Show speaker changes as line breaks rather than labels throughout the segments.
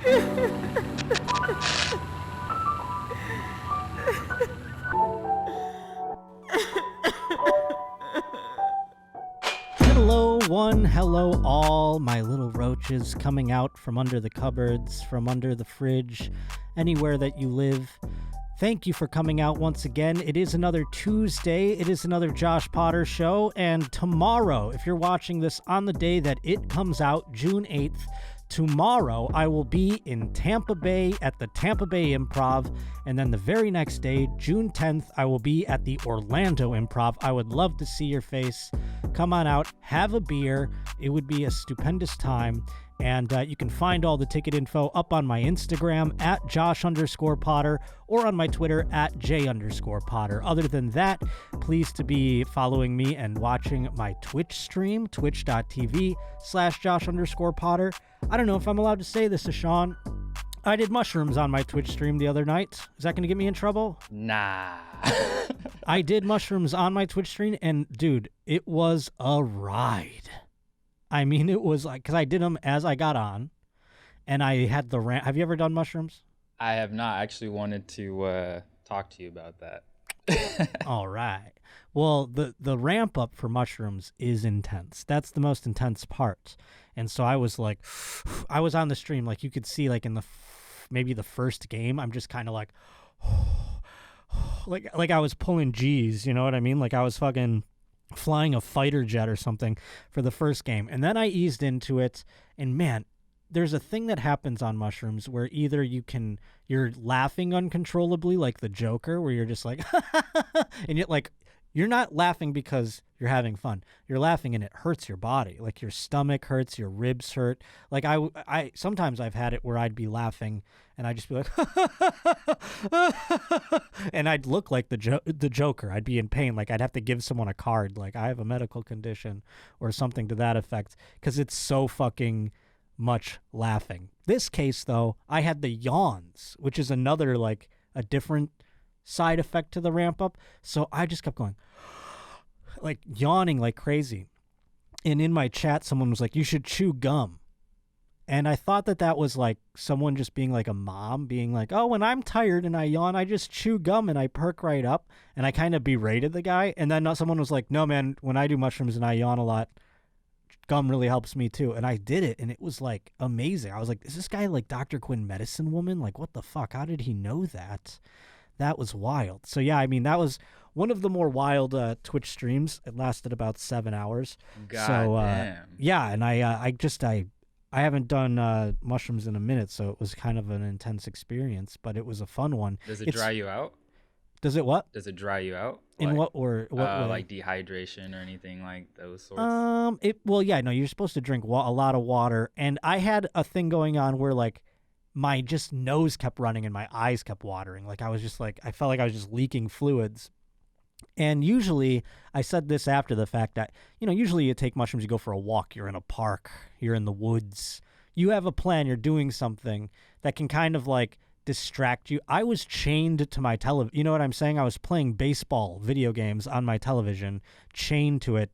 Hello one, hello all, my little roaches coming out from under the cupboards, from under the fridge, anywhere that you live. Thank you for coming out once again. It is another Tuesday. It is another Josh Potter show. And tomorrow, if you're watching this on the day that it comes out, June 8th, tomorrow I will be in Tampa Bay at the Tampa Bay Improv. And then the very next day, June 10th, I will be at the Orlando Improv. I would love to see your face. Come on out, have a beer. It would be a stupendous time. And you can find all the ticket info up on my Instagram at Josh_Potter or on my Twitter at J_Potter. Other than that, please to be following me and watching my Twitch stream, twitch.tv/Josh_Potter. I don't know if I'm allowed to say this to Sean. I did mushrooms on my Twitch stream the other night. Is that going to get me in trouble?
Nah.
I did mushrooms on my Twitch stream, and dude, it was a ride. I mean, it was like, because I did them as I got on, and I had the ramp. Have you ever done mushrooms?
I have not. I actually wanted to talk to you about that.
All right. Well, the ramp up for mushrooms is intense. That's the most intense part. And so I was like, I was on the stream, like you could see, like in maybe the first game, I'm just kind of like, like I was pulling G's, you know what I mean? Like I was fucking flying a fighter jet or something for the first game. And then I eased into it, and man, there's a thing that happens on mushrooms where either you're laughing uncontrollably like the Joker, where you're just like and you're not laughing because you're having fun. You're laughing and it hurts your body. Like your stomach hurts, your ribs hurt. Like I sometimes I've had it where I'd be laughing and I'd just be like and I'd look like the Joker. I'd be in pain. Like I'd have to give someone a card, like I have a medical condition or something to that effect, because it's so fucking much laughing. This case though, I had the yawns, which is another, like, a different side effect to the ramp up. So I just kept going, like yawning like crazy. And in my chat, someone was like, you should chew gum. And I thought that was like someone just being like a mom, being like, oh, when I'm tired and I yawn, I just chew gum and I perk right up. And I kind of berated the guy. And then someone was like, no, man, when I do mushrooms and I yawn a lot, gum really helps me too. And I did it, and it was like amazing. I was like, is this guy like Dr. Quinn Medicine Woman? Like, what the fuck? How did he know that? That was wild. So yeah, I mean, that was one of the more wild Twitch streams. It lasted about 7 hours.
God damn.
Yeah, and I haven't done mushrooms in a minute, so it was kind of an intense experience, but it was a fun one.
Does it dry you out?
Does it what?
Does it dry you out?
In
like,
what way?
Like dehydration or anything like those sorts?
You're supposed to drink a lot of water, and I had a thing going on where like my just nose kept running and my eyes kept watering. Like I was just like, I felt like I was just leaking fluids. And usually, I said this after the fact that, usually you take mushrooms, you go for a walk, you're in a park, you're in the woods, you have a plan, you're doing something that can kind of like distract you. I was chained to my television. You know what I'm saying? I was playing baseball video games on my television, chained to it,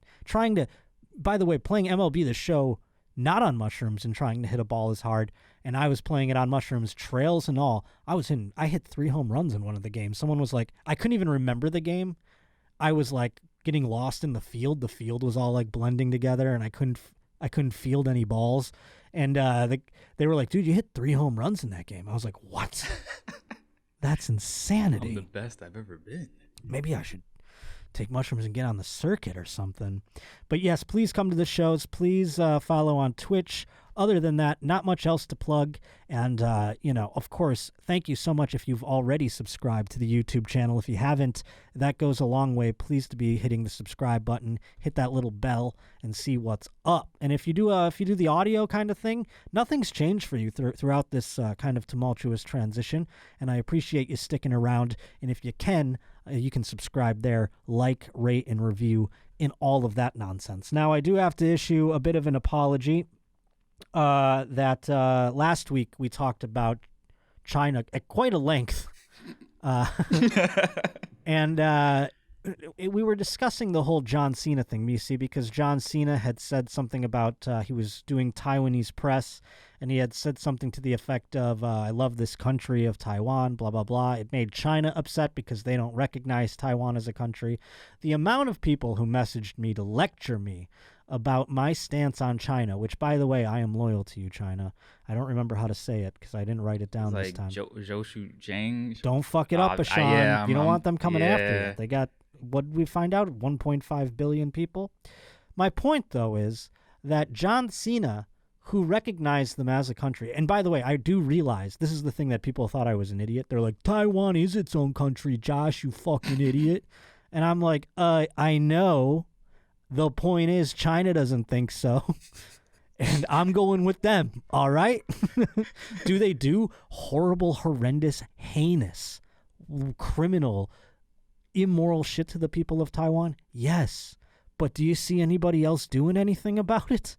by the way, playing MLB The Show, not on mushrooms, and trying to hit a ball as hard. And I was playing it on mushrooms, trails and all. I hit 3 home runs in one of the games. Someone was like, I couldn't even remember the game. I was like getting lost in the field. The field was all like blending together, and I couldn't field any balls. And they were like, dude, you hit 3 home runs in that game. I was like, what? That's insanity.
I'm the best I've ever been.
Maybe I should take mushrooms and get on the circuit or something. But yes, please come to the shows. Please follow on Twitch. Other than that, not much else to plug. And, of course, thank you so much if you've already subscribed to the YouTube channel. If you haven't, that goes a long way. Please to be hitting the subscribe button, hit that little bell, and see what's up. And if you do the audio kind of thing, nothing's changed for you throughout this kind of tumultuous transition. And I appreciate you sticking around. And if you can subscribe there, like, rate, and review, in all of that nonsense. Now, I do have to issue a bit of an apology. That last week we talked about China at quite a length, and we were discussing the whole John Cena thing, Misi, because John Cena had said something about he was doing Taiwanese press, and he had said something to the effect of, I love this country of Taiwan, blah, blah, blah. It made China upset because they don't recognize Taiwan as a country. The amount of people who messaged me to lecture me about my stance on China, which, by the way, I am loyal to you, China. I don't remember how to say it because I didn't write it down this time.
Zhou Zhang.
Don't fuck it up, Ashawn.
Yeah,
you don't want them coming after
yeah.
you. They got, what did we find out? 1.5 billion people? My point, though, is that John Cena, who recognized them as a country, and by the way, I do realize this is the thing that people thought I was an idiot. They're like, Taiwan is its own country, Josh, you fucking idiot. And I'm like, I know. The point is, China doesn't think so. And I'm going with them, all right? Do they do horrible, horrendous, heinous, criminal, immoral shit to the people of Taiwan? Yes. But do you see anybody else doing anything about it?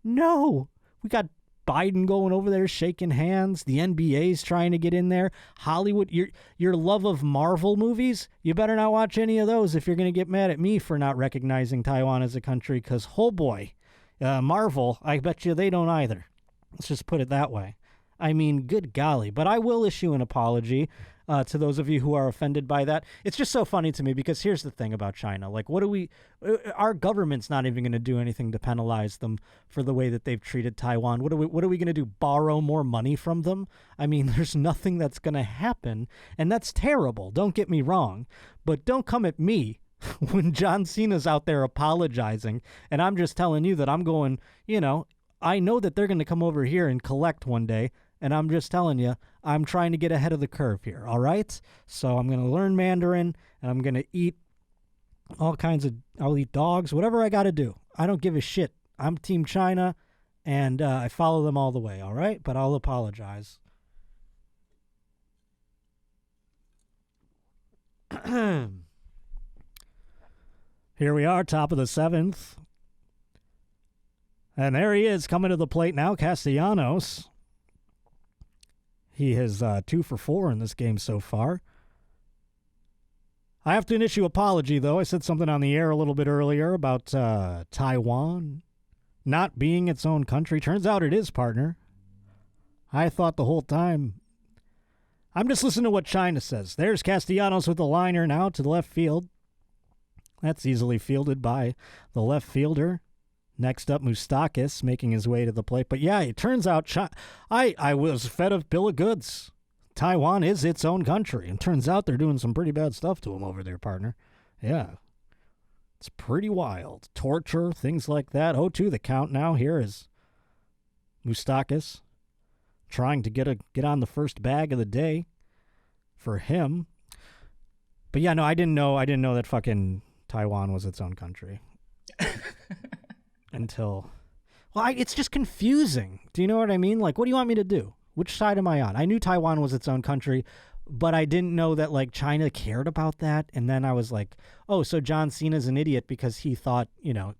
No. We got Biden going over there shaking hands. The NBA's trying to get in there. Hollywood, your love of Marvel movies, you better not watch any of those if you're going to get mad at me for not recognizing Taiwan as a country, because, oh boy, Marvel, I bet you they don't either. Let's just put it that way. I mean, good golly. But I will issue an apology to those of you who are offended by that. It's just so funny to me because here's the thing about China. Like, our government's not even going to do anything to penalize them for the way that they've treated Taiwan. What are we going to do? Borrow more money from them? I mean, there's nothing that's going to happen. And that's terrible. Don't get me wrong. But don't come at me when John Cena's out there apologizing. And I'm just telling you that I'm going, I know that they're going to come over here and collect one day. And I'm just telling you, I'm trying to get ahead of the curve here, all right? So I'm going to learn Mandarin, and I'm going to eat I'll eat dogs, whatever I got to do. I don't give a shit. I'm Team China, and I follow them all the way, all right? But I'll apologize. Here we are, top of the 7th. And there he is, coming to the plate now, Castellanos. He has 2 for 4 in this game so far. I have to issue an apology, though. I said something on the air a little bit earlier about Taiwan not being its own country. Turns out it is, partner. I thought the whole time. I'm just listening to what China says. There's Castellanos with the liner now to the left field. That's easily fielded by the left fielder. Next up, Moustakis making his way to the plate. But yeah, it turns out I was fed a bill of goods. Taiwan is its own country. And turns out they're doing some pretty bad stuff to him over there, partner. Yeah. It's pretty wild. Torture, things like that. 0-2 the count now. Here is Moustakis trying to get on the first bag of the day for him. But yeah, no, I didn't know that fucking Taiwan was its own country. Until, it's just confusing. Do you know what I mean? Like, what do you want me to do? Which side am I on? I knew Taiwan was its own country, but I didn't know that, like, China cared about that. And then I was like, oh, so John Cena's an idiot because he thought,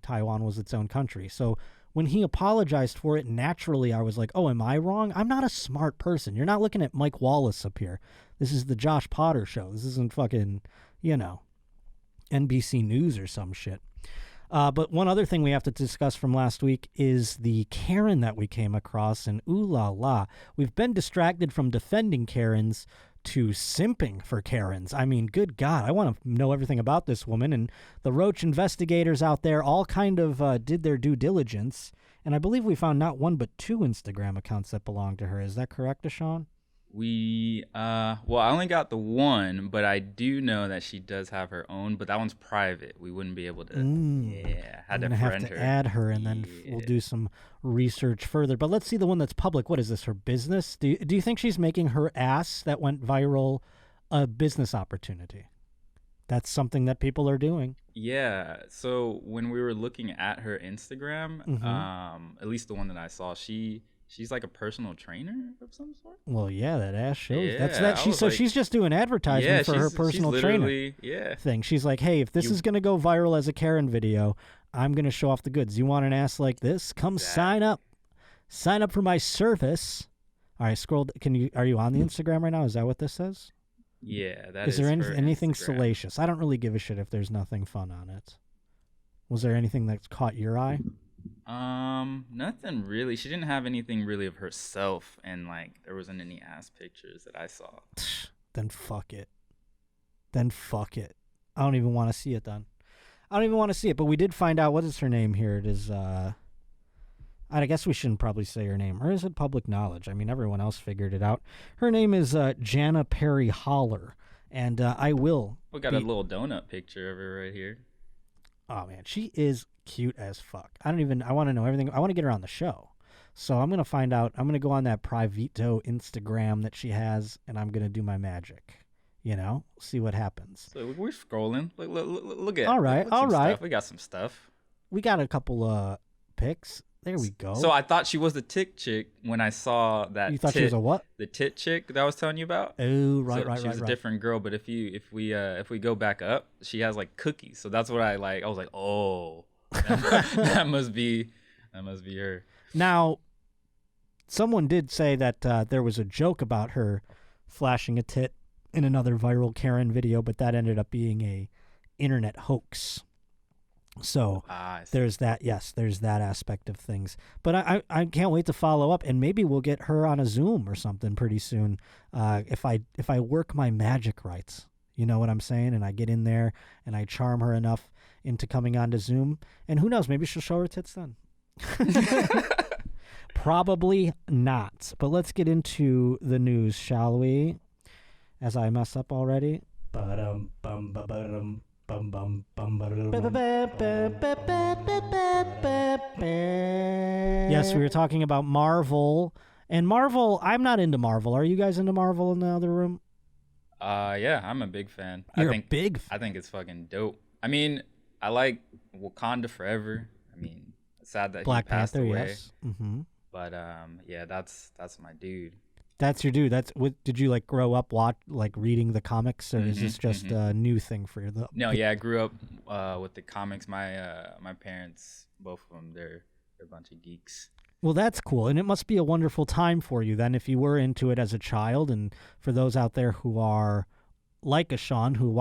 Taiwan was its own country. So when he apologized for it, naturally I was like, oh, am I wrong? I'm not a smart person. You're not looking at Mike Wallace up here. This is the Josh Potter show. This isn't fucking, NBC News or some shit. But one other thing we have to discuss from last week is the Karen that we came across, and ooh la la. We've been distracted from defending Karens to simping for Karens. I mean, good God, I want to know everything about this woman, and the Roach investigators out there all kind of did their due diligence, and I believe we found not 1 but 2 Instagram accounts that belong to her. Is that correct, Deshaun?
I only got the 1, but I do know that she does have her own, but that one's private. We wouldn't be able to, had to
have to add her, and then we'll do some research further. But let's see the one that's public. What is this, her business? Do you think she's making her ass that went viral a business opportunity? That's something that people are doing.
Yeah, so when we were looking at her Instagram, at least the one that I saw, she's like a personal trainer of some sort.
Well, yeah, that ass shows.
Yeah,
she's just doing advertisement for her personal trainer thing. She's like, hey, if this is going to go viral as a Karen video, I'm going to show off the goods. You want an ass like this? Come sign up. Sign up for my service. All right, scroll. Are you on the Instagram right now? Is that what this says?
Yeah, that
Is there
is her
anything
Instagram.
salacious? I don't really give a shit if there's nothing fun on it. Was there anything that caught your eye?
Nothing really. She didn't have anything really of herself, and like there wasn't any ass pictures that I saw.
Then fuck it. Then fuck it. I don't even want to see it then. I don't even want to see it, but we did find out what is her name here. It is I guess we shouldn't probably say her name. Or is it public knowledge? I mean, everyone else figured it out. Her name is Jana Perry Holler. And I will.
We got a little donut picture of her right here.
Oh, man. She is cute as fuck. I want to know everything. I want to get her on the show. So I'm going to find out. I'm going to go on that Privito Instagram that she has, and I'm going to do my magic. You know, see what happens.
So we're scrolling. Look at.
All right, all right.
Stuff. We got some stuff.
We got a couple pics. There we go.
So I thought she was the tit chick when I saw that.
You thought she was a what?
The tit chick that I was telling you about.
Oh, right.
She was a different girl, but if we go back up, she has like cookies. So that's what I like. I was like, oh, that must be her.
Now, someone did say that there was a joke about her flashing a tit in another viral Karen video, but that ended up being a internet hoax. So there's that. Yes, there's that aspect of things. But I can't wait to follow up, and maybe we'll get her on a Zoom or something pretty soon. If I work my magic rights, you know what I'm saying, and I get in there and I charm her enough into coming on to Zoom, and who knows, maybe she'll show her tits then. Probably not. But let's get into the news, shall we? As I mess up already. Yes, we were talking about Marvel. And Marvel, I'm not into Marvel. Are you guys into Marvel in the other room?
Yeah, I'm a big fan.
You're a big fan.
I think it's fucking dope. I mean, I like Wakanda Forever. I mean, it's sad that
Black
he passed
Panther,
away.
yes. Mm-hmm.
But yeah, that's my dude.
That's your dude. That's what did you like grow up reading the comics, or is this just a new thing for you?
No, yeah, I grew up with the comics. My parents, both of them, they're a bunch of geeks.
Well, that's cool, and it must be a wonderful time for you then if you were into it as a child. And for those out there who are like a Sean who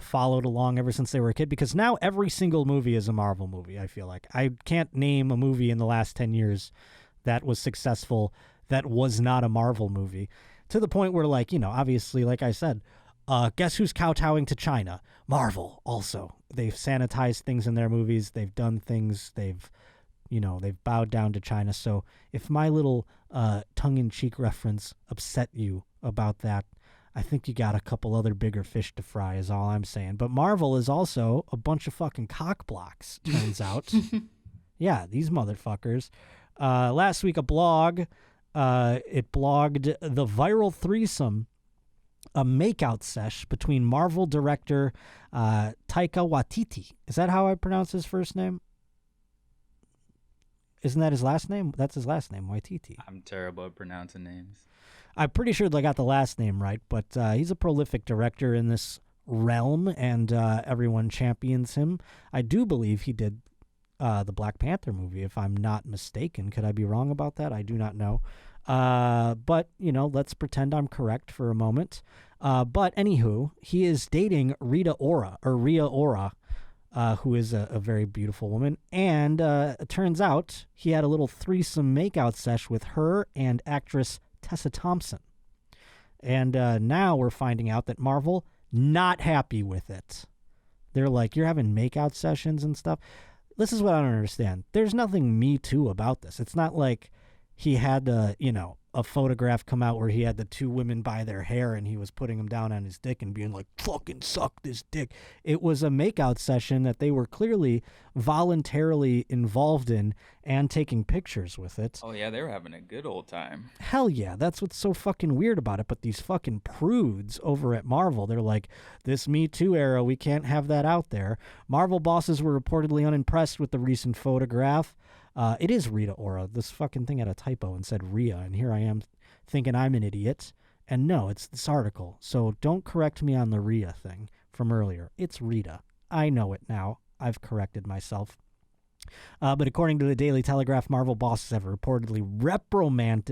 followed along ever since they were a kid, because now every single movie is a Marvel movie. I feel like I can't name a movie in the last 10 years that was successful that was not a Marvel movie, to the point where, like, you know, obviously, like I said, guess who's kowtowing to China? Marvel. Also, they've sanitized things in their movies. They've done things. They've bowed down to China. So if my little tongue-in-cheek reference upset you about that, I think you got a couple other bigger fish to fry is all I'm saying. But Marvel is also a bunch of fucking cock blocks, turns out. Yeah, these motherfuckers. Last week, a blog, it blogged the viral threesome, a makeout sesh between Marvel director Taika Waititi. Is that how I pronounce his first name? Isn't that his last name? That's his last name, Waititi.
I'm terrible at pronouncing names.
I'm pretty sure I got the last name right, but he's a prolific director in this realm, and everyone champions him. I do believe he did the Black Panther movie, if I'm not mistaken. Could I be wrong about that? I do not know. But, you know, let's pretend I'm correct for a moment. But anywho, he is dating Rhea Ora, who is a very beautiful woman. And it turns out he had a little threesome makeout sesh with her and actress Tessa Thompson. And now we're finding out that Marvel, not happy with it. They're like, you're having makeout sessions and stuff. This is what I don't understand. There's nothing Me Too about this. It's not like he had a photograph come out where he had the two women by their hair and he was putting them down on his dick and being like, fucking suck this dick. It was a makeout session that they were clearly voluntarily involved in and taking pictures with it.
Oh, yeah, they were having a good old time.
Hell yeah, that's what's so fucking weird about it. But these fucking prudes over at Marvel, they're like, this Me Too era, we can't have that out there. Marvel bosses were reportedly unimpressed with the recent photograph. It is Rita Ora. This fucking thing had a typo and said Rhea, and here I am thinking I'm an idiot. And no, it's this article. So don't correct me on the Rhea thing from earlier. It's Rita. I know it now. I've corrected myself. But according to the Daily Telegraph, Marvel bosses have reportedly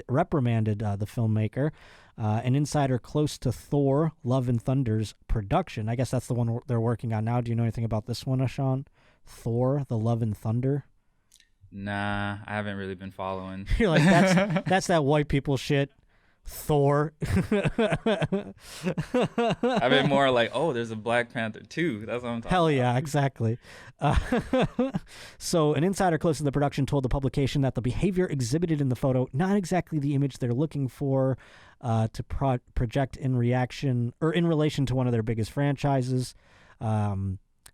reprimanded the filmmaker. An insider close to Thor: Love and Thunder's production. I guess that's the one they're working on now. Do you know anything about this one, Ashawn? Thor: The Love and Thunder?
Nah, I haven't really been following.
You're like, that's that white people shit. Thor.
I've been more like, oh, there's a Black Panther too. That's what I'm talking
Hell
about.
yeah, exactly. So an insider close to the production told the publication that the behavior exhibited in the photo, not exactly the image they're looking for to project in reaction or in relation to one of their biggest franchises.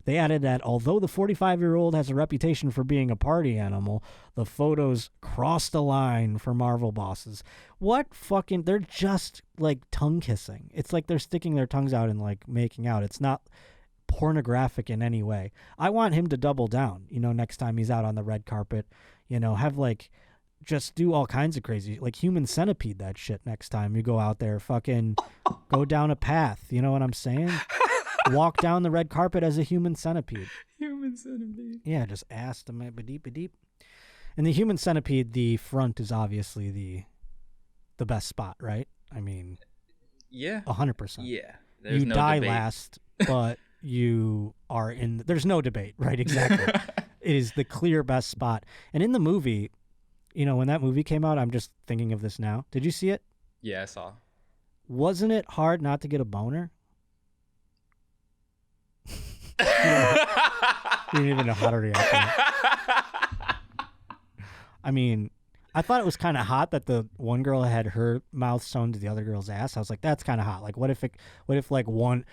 They added that although the 45-year-old has a reputation for being a party animal, the photos crossed the line for Marvel bosses. They're just like tongue kissing. It's like they're sticking their tongues out and like making out. It's not pornographic in any way. I want him to double down, next time he's out on the red carpet, have like, just do all kinds of crazy, like human centipede that shit next time you go out there, fucking go down a path. You know what I'm saying? Walk down the red carpet as a human centipede.
Human centipede.
Yeah, just ass to my ba-deep. And the human centipede, the front is obviously the best spot, right? I mean,
yeah,
100%.
Yeah,
you no die debate. Last, but you are in. There's no debate, right? Exactly. It is the clear best spot. And in the movie, when that movie came out, I'm just thinking of this now. Did you see it?
Yeah, I saw. Wasn't
it hard not to get a boner? You didn't even know how to react. I mean, I thought it was kind of hot that the one girl had her mouth sewn to the other girl's ass. I was like, that's kind of hot. Like, what if like one,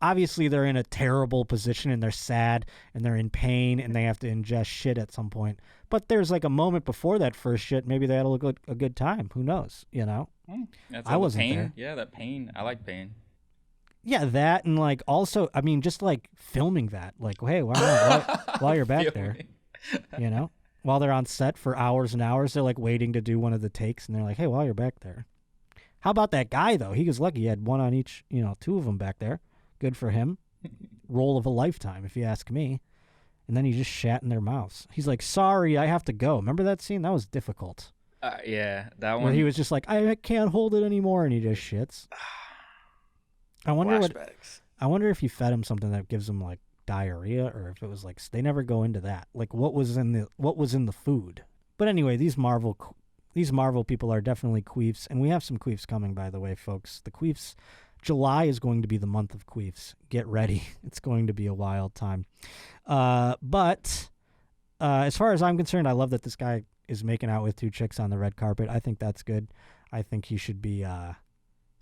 obviously they're in a terrible position and they're sad and they're in pain and they have to ingest shit at some point. But there's like a moment before that first shit. Maybe they had a good time. Who knows?
That's
I wasn't
pain.
there.
Yeah, that pain. I like pain.
Yeah, that and like also, I mean, just like filming that, like, hey, why not? While you're back there, while they're on set for hours and hours, they're like waiting to do one of the takes, and they're like, hey, while you're back there. How about that guy though? He was lucky; he had one on each, two of them back there. Good for him. Role of a lifetime, if you ask me. And then he just shat in their mouths. He's like, sorry, I have to go. Remember that scene? That was difficult.
Yeah, that one.
Where he was just like, I can't hold it anymore, and he just shits. I wonder if you fed him something that gives him like diarrhea, or if it was like they never go into that. Like what was in the food. But anyway, these Marvel people are definitely queefs, and we have some queefs coming, by the way, folks. The queefs, July is going to be the month of queefs. Get ready. It's going to be a wild time. But as far as I'm concerned, I love that this guy is making out with two chicks on the red carpet. I think that's good. I think he should be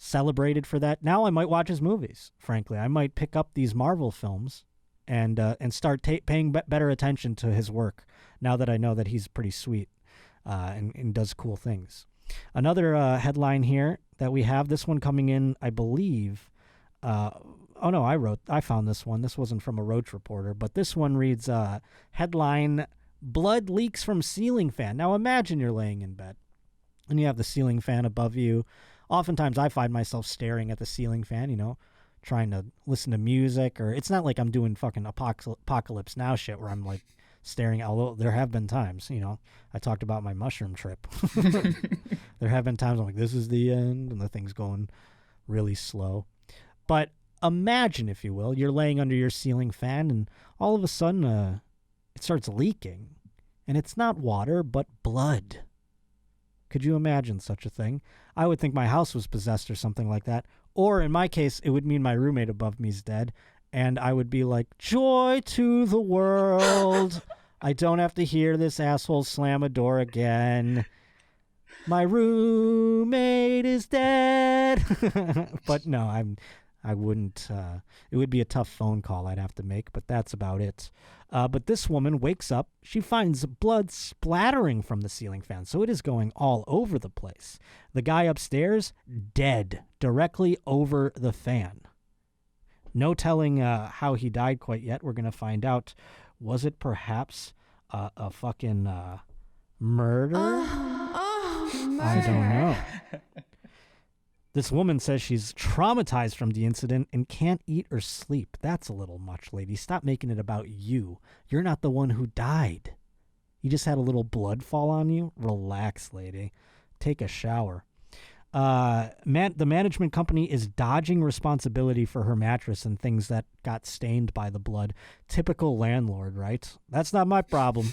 celebrated for that. Now I might watch his movies, frankly. I might pick up these Marvel films and start paying better attention to his work now that I know that he's pretty sweet and does cool things. Another headline here that we have, this one coming in, I believe. I found this one. This wasn't from a Roach reporter, but this one reads, headline, blood leaks from ceiling fan. Now imagine you're laying in bed and you have the ceiling fan above you. Oftentimes I find myself staring at the ceiling fan, trying to listen to music, or it's not like I'm doing fucking Apocalypse Now shit where I'm like staring, although there have been times, I talked about my mushroom trip. There have been times I'm like, this is the end, and the thing's going really slow. But imagine, if you will, you're laying under your ceiling fan and all of a sudden it starts leaking, and it's not water, but blood. Could you imagine such a thing? I would think my house was possessed or something like that. Or in my case, it would mean my roommate above me's dead. And I would be like, joy to the world. I don't have to hear this asshole slam a door again. My roommate is dead. But no, I wouldn't. It would be a tough phone call I'd have to make, but that's about it. But this woman wakes up. She finds blood splattering from the ceiling fan, so it is going all over the place. The guy upstairs, dead, directly over the fan. No telling how he died quite yet. We're going to find out. Was it perhaps a fucking murder?
Murder.
I don't know. This woman says she's traumatized from the incident and can't eat or sleep. That's a little much, lady. Stop making it about you. You're not the one who died. You just had a little blood fall on you? Relax, lady. Take a shower. The management company is dodging responsibility for her mattress and things that got stained by the blood. Typical landlord, right? That's not my problem.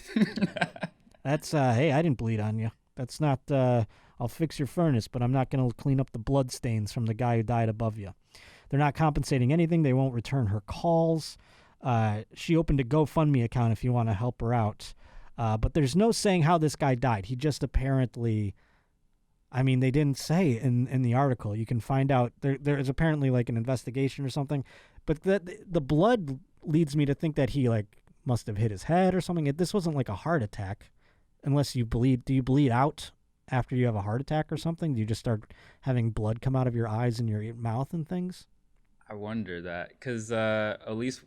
That's, hey, I didn't bleed on you. That's not, I'll fix your furnace, but I'm not going to clean up the blood stains from the guy who died above you. They're not compensating anything. They won't return her calls. She opened a GoFundMe account if you want to help her out. But there's no saying how this guy died. He just apparently, I mean, they didn't say in the article. You can find out. There is apparently like an investigation or something. But the blood leads me to think that he like must have hit his head or something. This wasn't like a heart attack. Unless you bleed. Do you bleed out after you have a heart attack or something? Do you just start having blood come out of your eyes and your mouth and things?
I wonder that because at least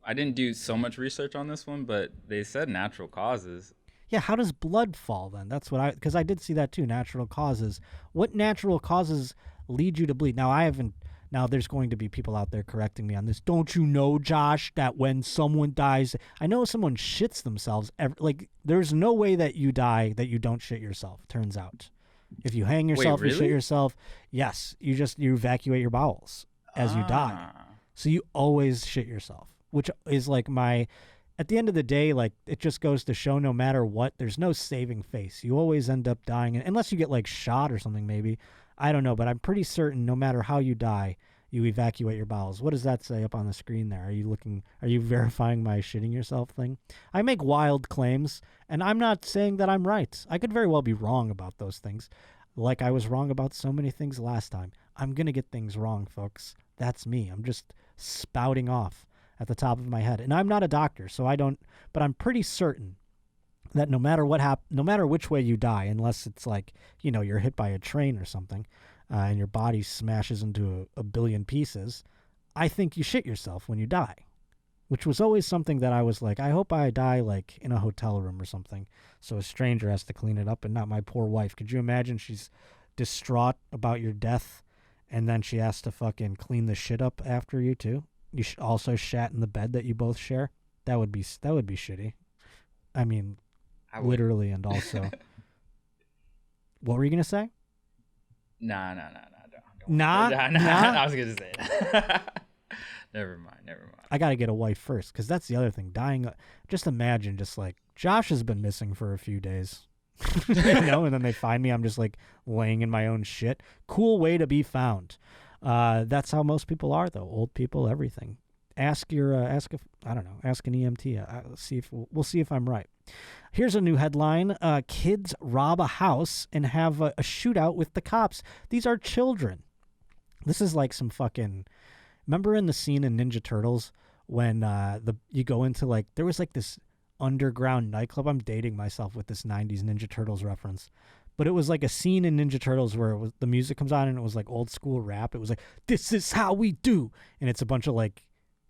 I didn't do so much research on this one, but they said natural causes.
Yeah, how does blood fall then? That's what because I did see that too, natural causes. What natural causes lead you to bleed? Now there's going to be people out there correcting me on this. Don't you know, Josh, that when someone dies, I know someone shits themselves. There's no way that you die that you don't shit yourself, turns out. If you hang yourself,
Wait, really?
You shit yourself, yes, you evacuate your bowels as you die. So you always shit yourself, which is like at the end of the day, like it just goes to show no matter what, there's no saving face. You always end up dying unless you get like shot or something maybe. I don't know, but I'm pretty certain no matter how you die, you evacuate your bowels. What does that say up on the screen there? Are you verifying my shitting yourself thing? I make wild claims, and I'm not saying that I'm right. I could very well be wrong about those things, like I was wrong about so many things last time. I'm going to get things wrong, folks. That's me. I'm just spouting off at the top of my head. And I'm not a doctor, so I don't, but I'm pretty certain that no matter what no matter which way you die, unless it's like, you're hit by a train or something, and your body smashes into a billion pieces, I think you shit yourself when you die, which was always something that I was like, I hope I die like in a hotel room or something, so a stranger has to clean it up and not my poor wife. Could you imagine she's distraught about your death, and then she has to fucking clean the shit up after you too? You also shat in the bed that you both share? That would be shitty. I mean, literally, and also. What were you gonna say?
Nah. Don't.
Nah.
I was gonna say it. Never mind.
I gotta get a wife first, because that's the other thing. Dying. Just imagine, just like Josh has been missing for a few days, and then they find me. I'm just like laying in my own shit. Cool way to be found. That's how most people are, though. Old people, everything. Ask an EMT. We'll see if I'm right. Here's a new headline. Kids rob a house and have a shootout with the cops. These are children. This is like some fucking... Remember in the scene in Ninja Turtles when you go into like... There was like this underground nightclub. I'm dating myself with this 90s Ninja Turtles reference. But it was like a scene in Ninja Turtles where the music comes on and it was like old school rap. It was like, this is how we do. And it's a bunch of like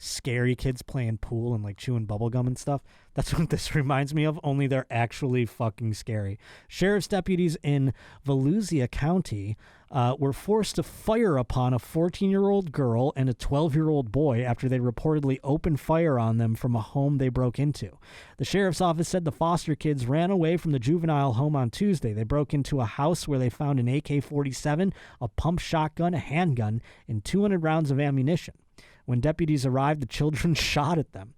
scary kids playing pool and like chewing bubblegum and stuff. That's what this reminds me of, only they're actually fucking scary. Sheriff's deputies in Volusia County were forced to fire upon a 14-year-old girl and a 12-year-old boy after they reportedly opened fire on them from a home they broke into. The sheriff's office said the foster kids ran away from the juvenile home on Tuesday. They broke into a house where they found an AK-47, a pump shotgun, a handgun, and 200 rounds of ammunition. When deputies arrived, the children shot at them.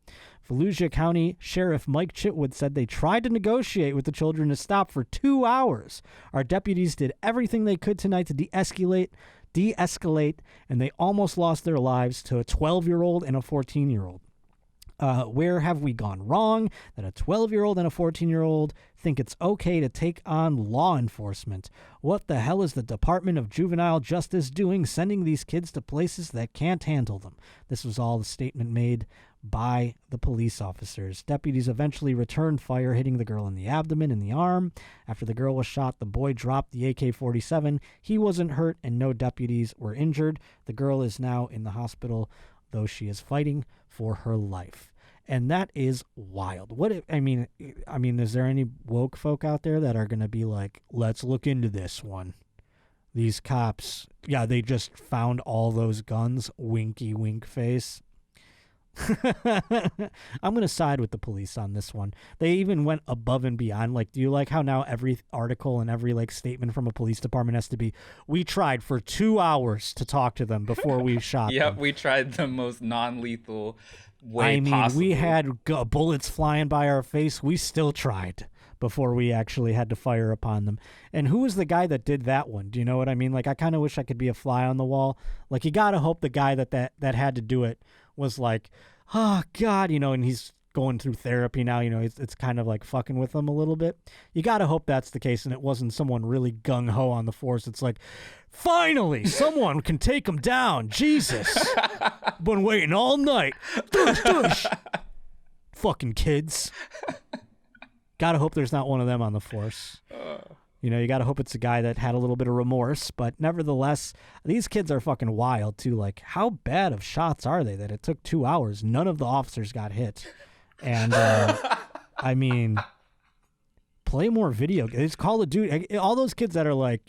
Volusia County Sheriff Mike Chitwood said they tried to negotiate with the children to stop for 2 hours. Our deputies did everything they could tonight to de-escalate, and they almost lost their lives to a 12-year-old and a 14-year-old. Where have we gone wrong that a 12-year-old and a 14-year-old think it's okay to take on law enforcement? What the hell is the Department of Juvenile Justice doing, sending these kids to places that can't handle them? This was all the statement made by the police officers. Deputies eventually returned fire, hitting the girl in the abdomen and the arm. After the girl was shot, the boy dropped the AK-47. He wasn't hurt, and no deputies were injured. The girl is now in the hospital, though she is fighting for her life. And that is wild. I mean, is there any woke folk out there that are going to be like, let's look into this one? These cops, yeah, they just found all those guns, winky wink face. I'm going to side with the police on this one. They even went above and beyond. Like, do you like how now every article and every like statement from a police department has to be, we tried for 2 hours to talk to them before we shot them.
Yep, we tried the most non-lethal way possible.
We had bullets flying by our face. We still tried before we actually had to fire upon them. And who was the guy that did that one? Do you know what I mean? Like, I kind of wish I could be a fly on the wall. Like, you got to hope the guy that had to do it was like, oh, God, and he's going through therapy now. It's kind of like fucking with him a little bit. You got to hope that's the case and it wasn't someone really gung-ho on the force. It's like, finally, someone can take him down. Jesus. Been waiting all night. Dush. Fucking kids. Got to hope there's not one of them on the force. You got to hope it's a guy that had a little bit of remorse, but nevertheless, these kids are fucking wild too. Like, how bad of shots are they that it took 2 hours? None of the officers got hit. And, I mean, play more video games. It's Call of Duty. All those kids that are like,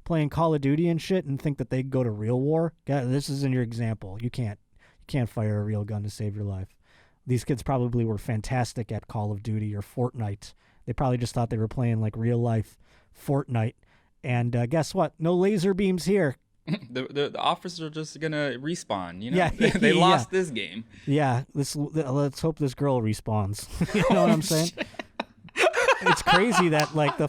playing Call of Duty and shit and think that they go to real war. This isn't your example. You can't fire a real gun to save your life. These kids probably were fantastic at Call of Duty or Fortnite. They probably just thought they were playing like real life Fortnite. And guess what? No laser beams here.
The officers are just gonna respawn.
Yeah,
they lost this game.
Yeah, let's hope this girl respawns. You know what I'm saying? It's crazy that like the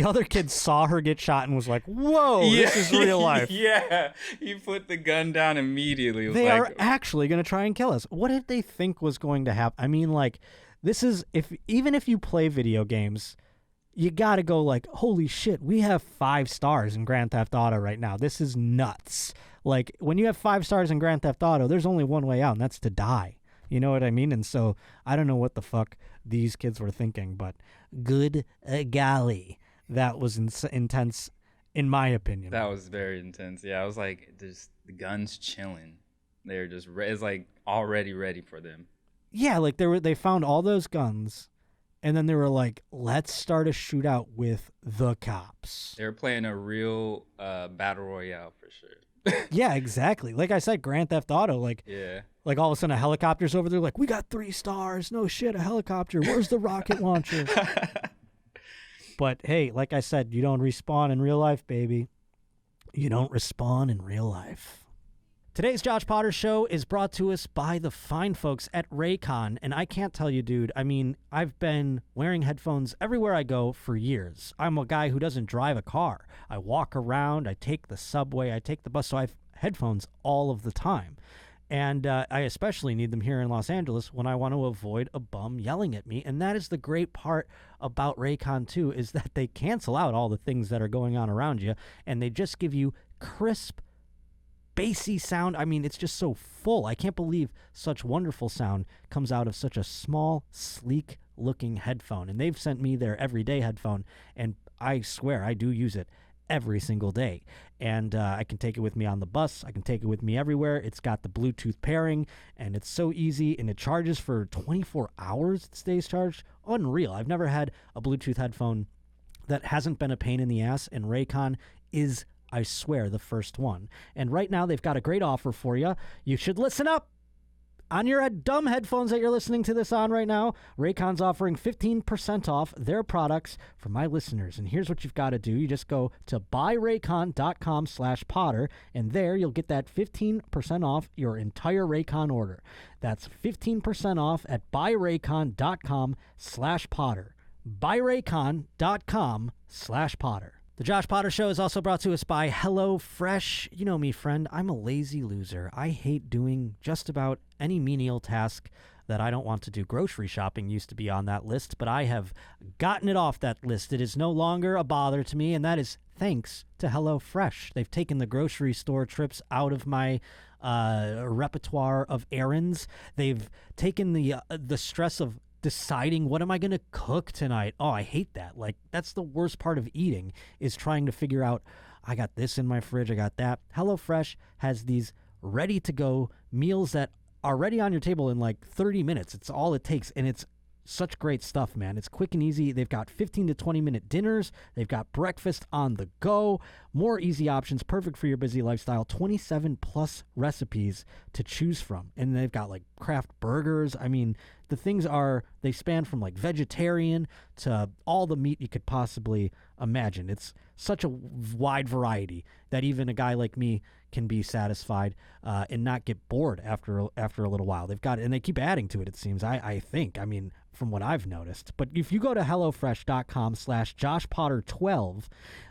other kid saw her get shot and was like, "Whoa, this is real life."
Yeah, he put the gun down immediately.
They are actually gonna try and kill us. What did they think was going to happen? I mean, like, this is even if you play video games, you got to go like, holy shit, we have 5 stars in Grand Theft Auto right now. This is nuts. Like, when you have 5 stars in Grand Theft Auto, there's only one way out, and that's to die. You know what I mean? And so I don't know what the fuck these kids were thinking, but good golly, that was intense in my opinion.
That was very intense. Yeah, I was like, just the guns chilling. They're just, it's like already ready for them.
Yeah, like they found all those guns. And then they were like, let's start a shootout with the cops.
They were playing a real battle royale for sure.
Yeah, exactly. Like I said, Grand Theft Auto, like,
yeah.
Like all of a sudden a helicopter's over there, like, we got 3 stars. No shit, a helicopter. Where's the rocket launcher? But hey, like I said, you don't respawn in real life, baby. You don't respawn in real life. Today's Josh Potter Show is brought to us by the fine folks at Raycon, and I can't tell you, dude, I mean, I've been wearing headphones everywhere I go for years. I'm a guy who doesn't drive a car. I walk around, I take the subway, I take the bus, so I have headphones all of the time. And I especially need them here in Los Angeles when I want to avoid a bum yelling at me. And that is the great part about Raycon, too, is that they cancel out all the things that are going on around you, and they just give you crisp, bassy sound. I mean, it's just so full. I can't believe such wonderful sound comes out of such a small, sleek looking headphone. And they've sent me their everyday headphone, and I swear I do use it every single day. And I can take it with me on the bus. I can take it with me everywhere. It's got the Bluetooth pairing, and it's so easy, and it charges for 24 hours. It stays charged. Unreal. I've never had a Bluetooth headphone that hasn't been a pain in the ass, and Raycon is, I swear, the first one. And right now, they've got a great offer for you. You should listen up. On your dumb headphones that you're listening to this on right now, Raycon's offering 15% off their products for my listeners. And here's what you've got to do. You just go to buyraycon.com/Potter, and there you'll get that 15% off your entire Raycon order. That's 15% off at buyraycon.com/Potter. buyraycon.com/Potter. The Josh Potter Show is also brought to us by HelloFresh. You know me, friend. I'm a lazy loser. I hate doing just about any menial task that I don't want to do. Grocery shopping used to be on that list, but I have gotten it off that list. It is no longer a bother to me, and that is thanks to HelloFresh. They've taken the grocery store trips out of my repertoire of errands. They've taken the stress of deciding what am I going to cook tonight. Oh, I hate that. Like, that's the worst part of eating, is trying to figure out, I got this in my fridge, I got that. HelloFresh has these ready to go meals that are ready on your table in like 30 minutes. It's all it takes, and it's Such great stuff, man. It's quick and easy. They've got 15 to 20-minute dinners. They've got breakfast on the go. More easy options, perfect for your busy lifestyle. 27-plus recipes to choose from. And they've got, like, craft burgers. I mean, the things they span from, like, vegetarian to all the meat you could possibly imagine. It's such a wide variety that even a guy like me can be satisfied and not get bored after a little while. They've got, and they keep adding to it, it seems, I think. I mean, from what I've noticed. But if you go to HelloFresh.com/JoshPotter12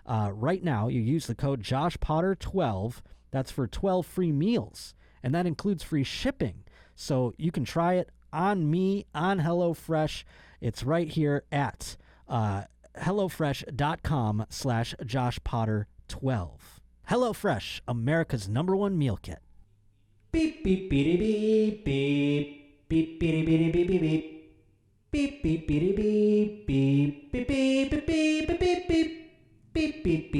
right now, you use the code JoshPotter12. That's for 12 free meals. And that includes free shipping. So you can try it on me, on HelloFresh. It's right here at HelloFresh.com/JoshPotter12. HelloFresh, America's #1 meal kit. Beep, beep, beep, beep, beep, beep, beep, beep, beep, beep, beep. Beep, beep, beep, beep, beep, beep, beep, beep, beep, beep, beep, beep, beep, beep,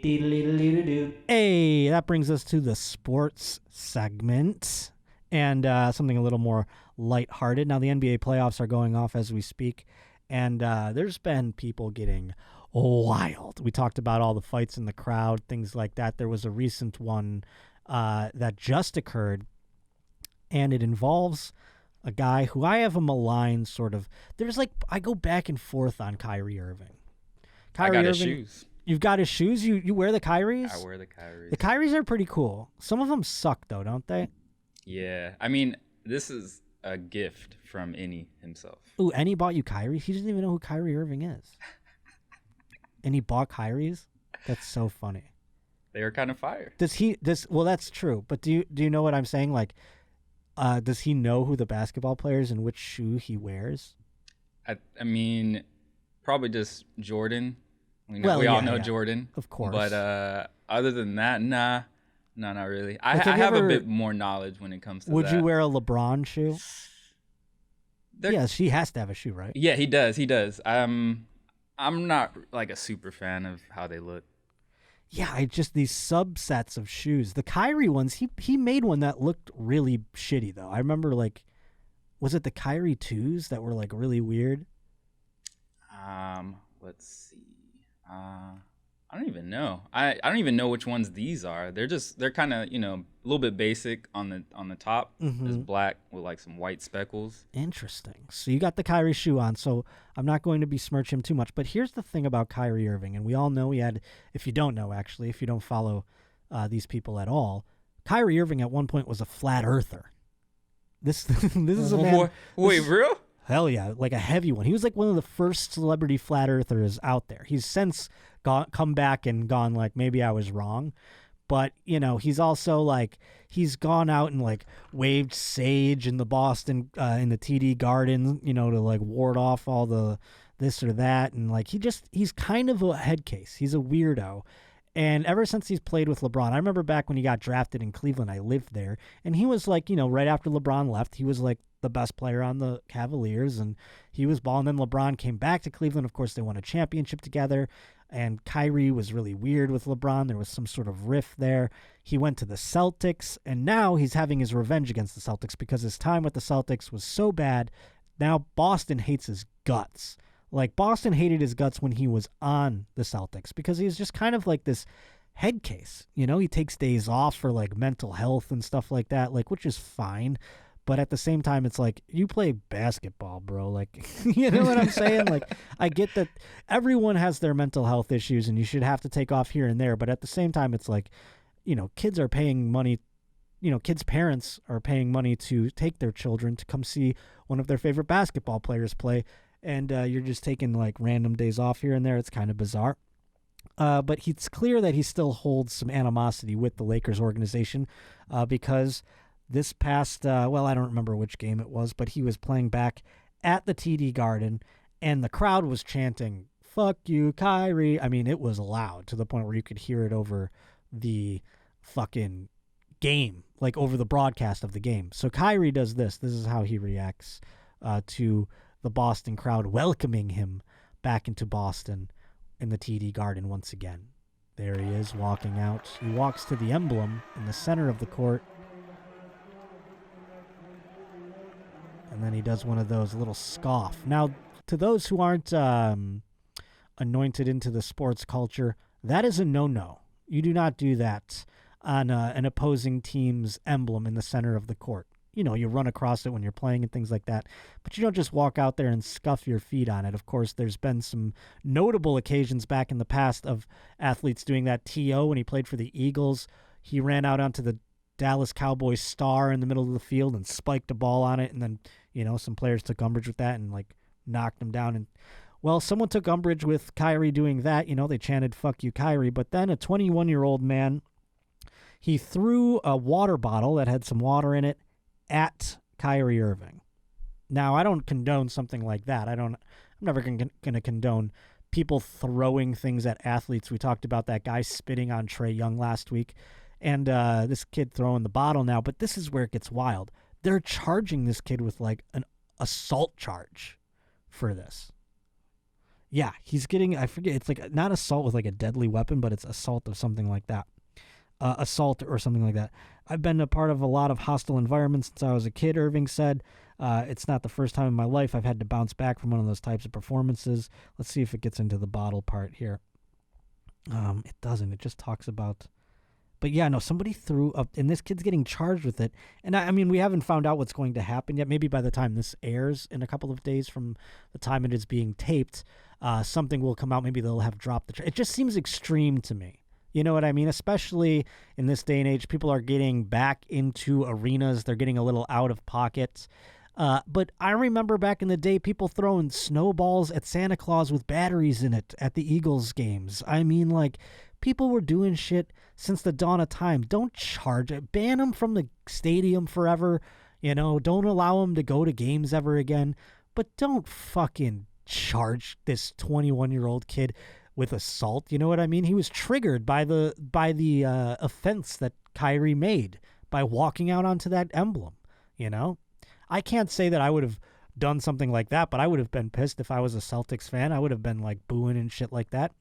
beep, beep. Hey, that brings us to the sports segment and something a little more lighthearted. Now, the NBA playoffs are going off as we speak, and there's been people getting wild. We talked about all the fights in the crowd, things like that. There was a recent one that just occurred, and it involves a guy who I have a malign sort of. There's like, I go back and forth on Kyrie Irving.
I got his shoes.
You've got his shoes? You wear the Kyries?
I wear the Kyries.
The Kyries are pretty cool. Some of them suck, though, don't they?
Yeah. I mean, this is a gift from Any himself.
Ooh, Any bought you Kyries? He doesn't even know who Kyrie Irving is. And he bought Kyries? That's so funny.
They were kind of fire.
Well, that's true. But do you know what I'm saying? Like, does he know who the basketball players and which shoe he wears?
I mean, probably just Jordan. We all know Jordan.
Of course.
But other than that, nah, not really. I have a bit more knowledge when it comes to that.
Would you wear a LeBron shoe? Yes, he has to have a shoe, right?
Yeah, he does. I'm not like a super fan of how they look.
Yeah, these subsets of shoes. The Kyrie ones, he made one that looked really shitty, though. I remember, like, was it the Kyrie 2s that were, like, really weird?
Let's see. I don't even know. I don't even know which ones these are. They're kind of, a little bit basic on the top.
Mm-hmm.
It's black with like some white speckles.
Interesting. So you got the Kyrie shoe on, so I'm not going to besmirch him too much. But here's the thing about Kyrie Irving, and we all know if you don't know, actually, if you don't follow these people at all, Kyrie Irving at one point was a flat earther. This is a man.
Wait, real?
Hell yeah, like a heavy one. He was like one of the first celebrity flat earthers out there. He's since come back and gone like, maybe I was wrong. But, he's also like, he's gone out and like waved sage in the Boston, in the TD Garden, to like ward off all the this or that. And like, he's kind of a head case. He's a weirdo. And ever since he's played with LeBron, I remember back when he got drafted in Cleveland, I lived there. And he was like, right after LeBron left, he was like the best player on the Cavaliers. And he was balling. Then LeBron came back to Cleveland. Of course, they won a championship together. And Kyrie was really weird with LeBron. There was some sort of rift there. He went to the Celtics. And now he's having his revenge against the Celtics because his time with the Celtics was so bad. Now Boston hates his guts. Like, Boston hated his guts when he was on the Celtics because he was just kind of like this head case. He takes days off for, like, mental health and stuff like that, like, which is fine. But at the same time, it's like, you play basketball, bro. Like, you know what I'm saying? Like, I get that everyone has their mental health issues and you should have to take off here and there. But at the same time, it's like, kids are paying money. Kids' parents are paying money to take their children to come see one of their favorite basketball players play. And you're just taking like random days off here and there. It's kind of bizarre. But it's clear that he still holds some animosity with the Lakers organization because this past, I don't remember which game it was, but he was playing back at the TD Garden and the crowd was chanting, "Fuck you, Kyrie." I mean, it was loud to the point where you could hear it over the fucking game, like over the broadcast of the game. So Kyrie does this. This is how he reacts to the Boston crowd welcoming him back into Boston in the TD Garden once again. There he is walking out. He walks to the emblem in the center of the court. And And then he does one of those little scoff. Now, to those who aren't anointed into the sports culture, that is a no-no. You do not do that on an opposing team's emblem in the center of the court. You know, you run across it when you're playing and things like that, but you don't just walk out there and scuff your feet on it. Of course, there's been some notable occasions back in the past of athletes doing that. T.O., when he played for the Eagles, he ran out onto the Dallas Cowboys star in the middle of the field and spiked a ball on it, and then, you know, some players took umbrage with that and, like, knocked him down. And, well, someone took umbrage with Kyrie doing that. You know, they chanted, "Fuck you, Kyrie." But then a 21-year-old man, he threw a water bottle that had some water in it at Kyrie Irving. Now, I don't condone something like that. I'm never going to condone people throwing things at athletes. We talked about that guy spitting on Trae Young last week, and this kid throwing the bottle now. But this is where it gets wild. They're charging this kid with, like, an assault charge for this. Yeah, he's getting, I forget, it's like not assault with like a deadly weapon, but it's assault of something like that. Assault or something like that. I've been a part of a lot of hostile environments since I was a kid, Irving said. It's not the first time in my life I've had to bounce back from one of those types of performances. Let's see if it gets into the bottle part here. It doesn't. It just talks about... But yeah, no, somebody threw up, and this kid's getting charged with it. And I mean, we haven't found out what's going to happen yet. Maybe by the time this airs in a couple of days from the time it is being taped, something will come out. Maybe they'll have dropped the... It just seems extreme to me. You know what I mean? Especially in this day and age, people are getting back into arenas. They're getting a little out of pocket. But I remember back in the day, people throwing snowballs at Santa Claus with batteries in it at the Eagles games. I mean, like, people were doing shit since the dawn of time. Don't charge it. Ban them from the stadium forever. You know, don't allow them to go to games ever again. But don't fucking charge this 21-year-old kid with assault. You know what I mean? He was triggered by the offense that Kyrie made by walking out onto that emblem, you know? I can't say that I would have done something like that, but I would have been pissed if I was a Celtics fan. I would have been like booing and shit like that.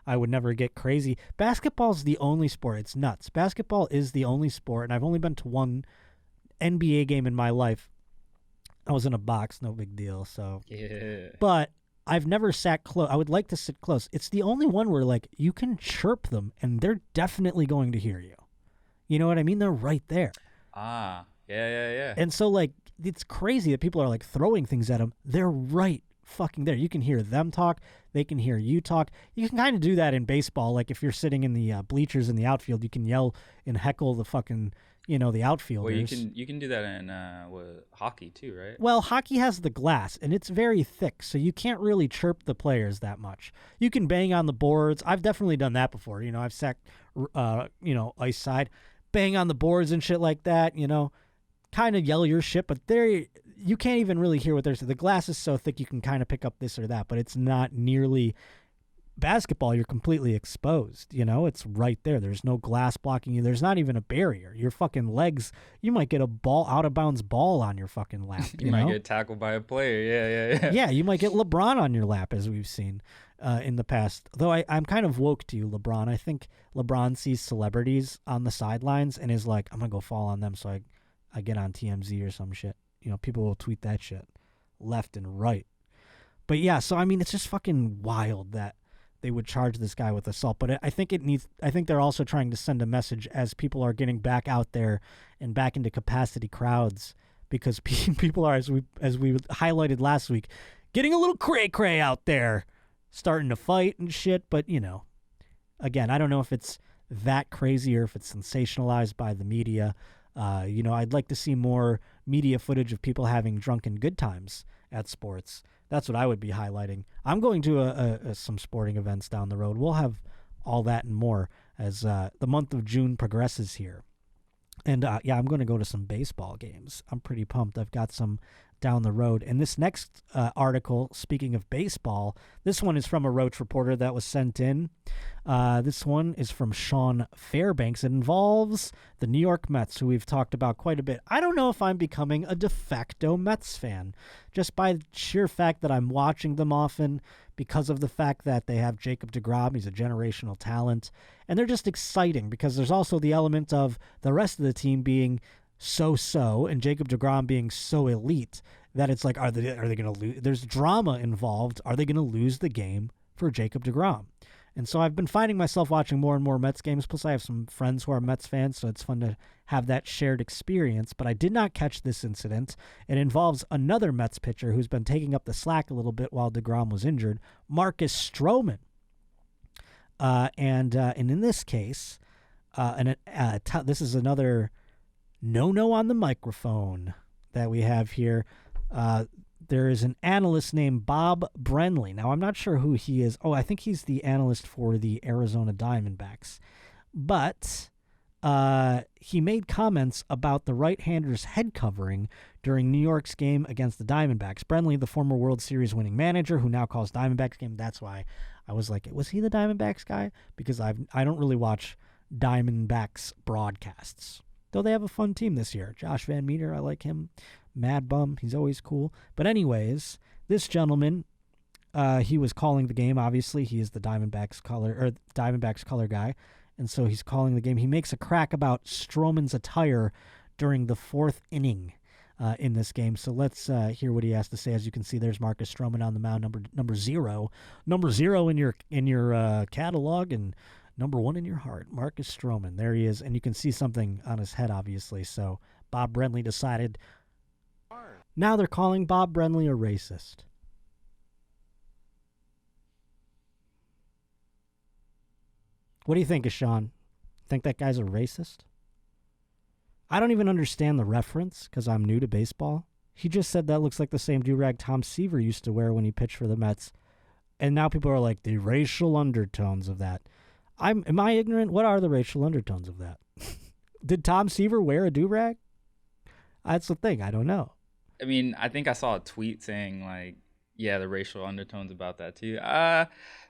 I would never get crazy. Basketball's the only sport. It's nuts. Basketball is the only sport, and I've only been to one NBA game in my life. I was in a box, no big deal, so.
Yeah.
But I've never sat close. I would like to sit close. It's the only one where, like, you can chirp them, and they're definitely going to hear you. You know what I mean? They're right there.
Ah, yeah.
And so, like, it's crazy that people are, like, throwing things at them. They're right fucking there. You can hear them talk. They can hear you talk. You can kind of do that in baseball. Like, if you're sitting in the bleachers in the outfield, you can yell and heckle the fucking, you know, the outfielders.
Well, you can do that in hockey too, right?
Well, hockey has the glass, and it's very thick, so you can't really chirp the players that much. You can bang on the boards. I've definitely done that before. You know, I've sat, ice side, bang on the boards and shit like that, you know, kind of yell your shit, but you can't even really hear what they're saying. The glass is so thick you can kind of pick up this or that, but it's not nearly... Basketball, you're completely exposed, you know? It's right there. There's no glass blocking you. There's not even a barrier. Your fucking legs, you might get a out-of-bounds ball on your fucking lap,
you might get tackled by a player, yeah.
Yeah, you might get LeBron on your lap, as we've seen in the past. Though I'm kind of woke to you, LeBron. I think LeBron sees celebrities on the sidelines and is like, I'm going to go fall on them so I get on TMZ or some shit. You know, people will tweet that shit left and right. But yeah, so I mean, it's just fucking wild that they would charge this guy with assault. But I think they're also trying to send a message as people are getting back out there and back into capacity crowds, because people are, as we highlighted last week, getting a little cray out there, starting to fight and shit. But, you know, again, I don't know if it's that crazy or if it's sensationalized by the media. I'd like to see more media footage of people having drunken good times at sports. That's what I would be highlighting. I'm going to some sporting events down the road. We'll have all that and more as the month of June progresses here. And, I'm going to go to some baseball games. I'm pretty pumped. I've got some down the road. And this next article, speaking of baseball, this one is from a Roach reporter that was sent in. This one is from Sean Fairbanks. It involves the New York Mets, who we've talked about quite a bit. I don't know if I'm becoming a de facto Mets fan, just by the sheer fact that I'm watching them often, because of the fact that they have Jacob deGrom. He's a generational talent. And they're just exciting because there's also the element of the rest of the team being so-so and Jacob deGrom being so elite that it's like, are they going to lose? There's drama involved. Are they going to lose the game for Jacob deGrom? And so I've been finding myself watching more and more Mets games. Plus, I have some friends who are Mets fans, so it's fun to have that shared experience. But I did not catch this incident. It involves another Mets pitcher who's been taking up the slack a little bit while deGrom was injured, Marcus Stroman. And in this case, this is another no on the microphone that we have here. There is an analyst named Bob Brenly. Now, I'm not sure who he is. Oh, I think he's the analyst for the Arizona Diamondbacks. But he made comments about the right-hander's head covering during New York's game against the Diamondbacks. Brenly, the former World Series winning manager who now calls Diamondbacks game. That's why I was like, was he the Diamondbacks guy? Because I don't really watch Diamondbacks broadcasts. Though they have a fun team this year. Josh Van Meter, I like him. Mad Bum, he's always cool. But anyways, this gentleman, he was calling the game. Obviously, he is the Diamondbacks color guy, and so he's calling the game. He makes a crack about Stroman's attire during the fourth inning in this game. So let's hear what he has to say. As you can see, there's Marcus Stroman on the mound, number zero in your catalog, and number one in your heart, Marcus Stroman. There he is, and you can see something on his head, obviously. So Bob Brenly decided. Now they're calling Bob Brenly a racist. What do you think, Sean? Think that guy's a racist? I don't even understand the reference because I'm new to baseball. He just said that looks like the same durag Tom Seaver used to wear when he pitched for the Mets. And now people are like, the racial undertones of that. Am I ignorant? What are the racial undertones of that? Did Tom Seaver wear a durag? That's the thing. I don't know.
I mean, I think I saw a tweet saying like, yeah, the racial undertones about that too.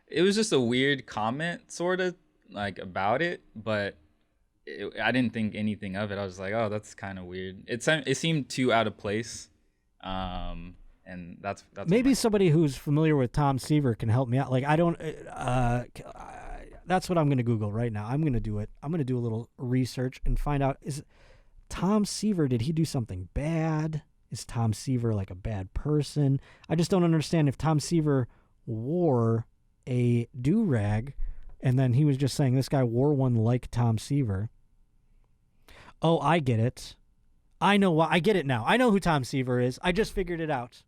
It was just a weird comment, sort of like about it, but I didn't think anything of it. I was like, oh, that's kind of weird. It seemed too out of place, and that's
maybe somebody who's familiar with Tom Seaver can help me out. Like I don't. That's what I'm going to Google right now. I'm going to do it. I'm going to do a little research and find out, is Tom Seaver, did he do something bad? Is Tom Seaver like a bad person? I just don't understand if Tom Seaver wore a do-rag and then he was just saying this guy wore one like Tom Seaver. Oh, I get it. I know why. I get it now. I know who Tom Seaver is. I just figured it out.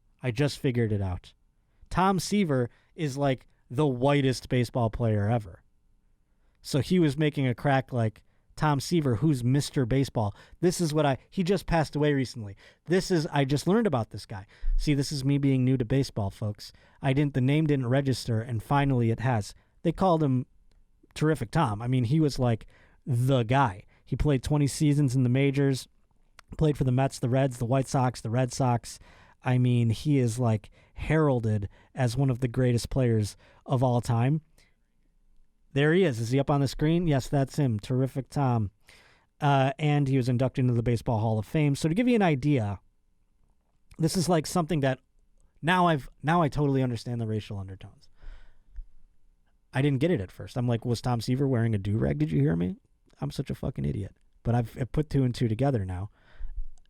Tom Seaver is like the whitest baseball player ever. So he was making a crack like Tom Seaver, who's Mr. Baseball. This is what he just passed away recently. I just learned about this guy. See, this is me being new to baseball, folks. The name didn't register, and finally it has. They called him Terrific Tom. I mean, he was like the guy. He played 20 seasons in the majors, played for the Mets, the Reds, the White Sox, the Red Sox. I mean, he is like heralded as one of the greatest players of all time. There he is. Is he up on the screen? Yes, that's him. Terrific Tom. And he was inducted into the Baseball Hall of Fame. So to give you an idea, this is like something that now I totally understand the racial undertones. I didn't get it at first. I'm like, was Tom Seaver wearing a do-rag? Did you hear me? I'm such a fucking idiot. But I've put two and two together now.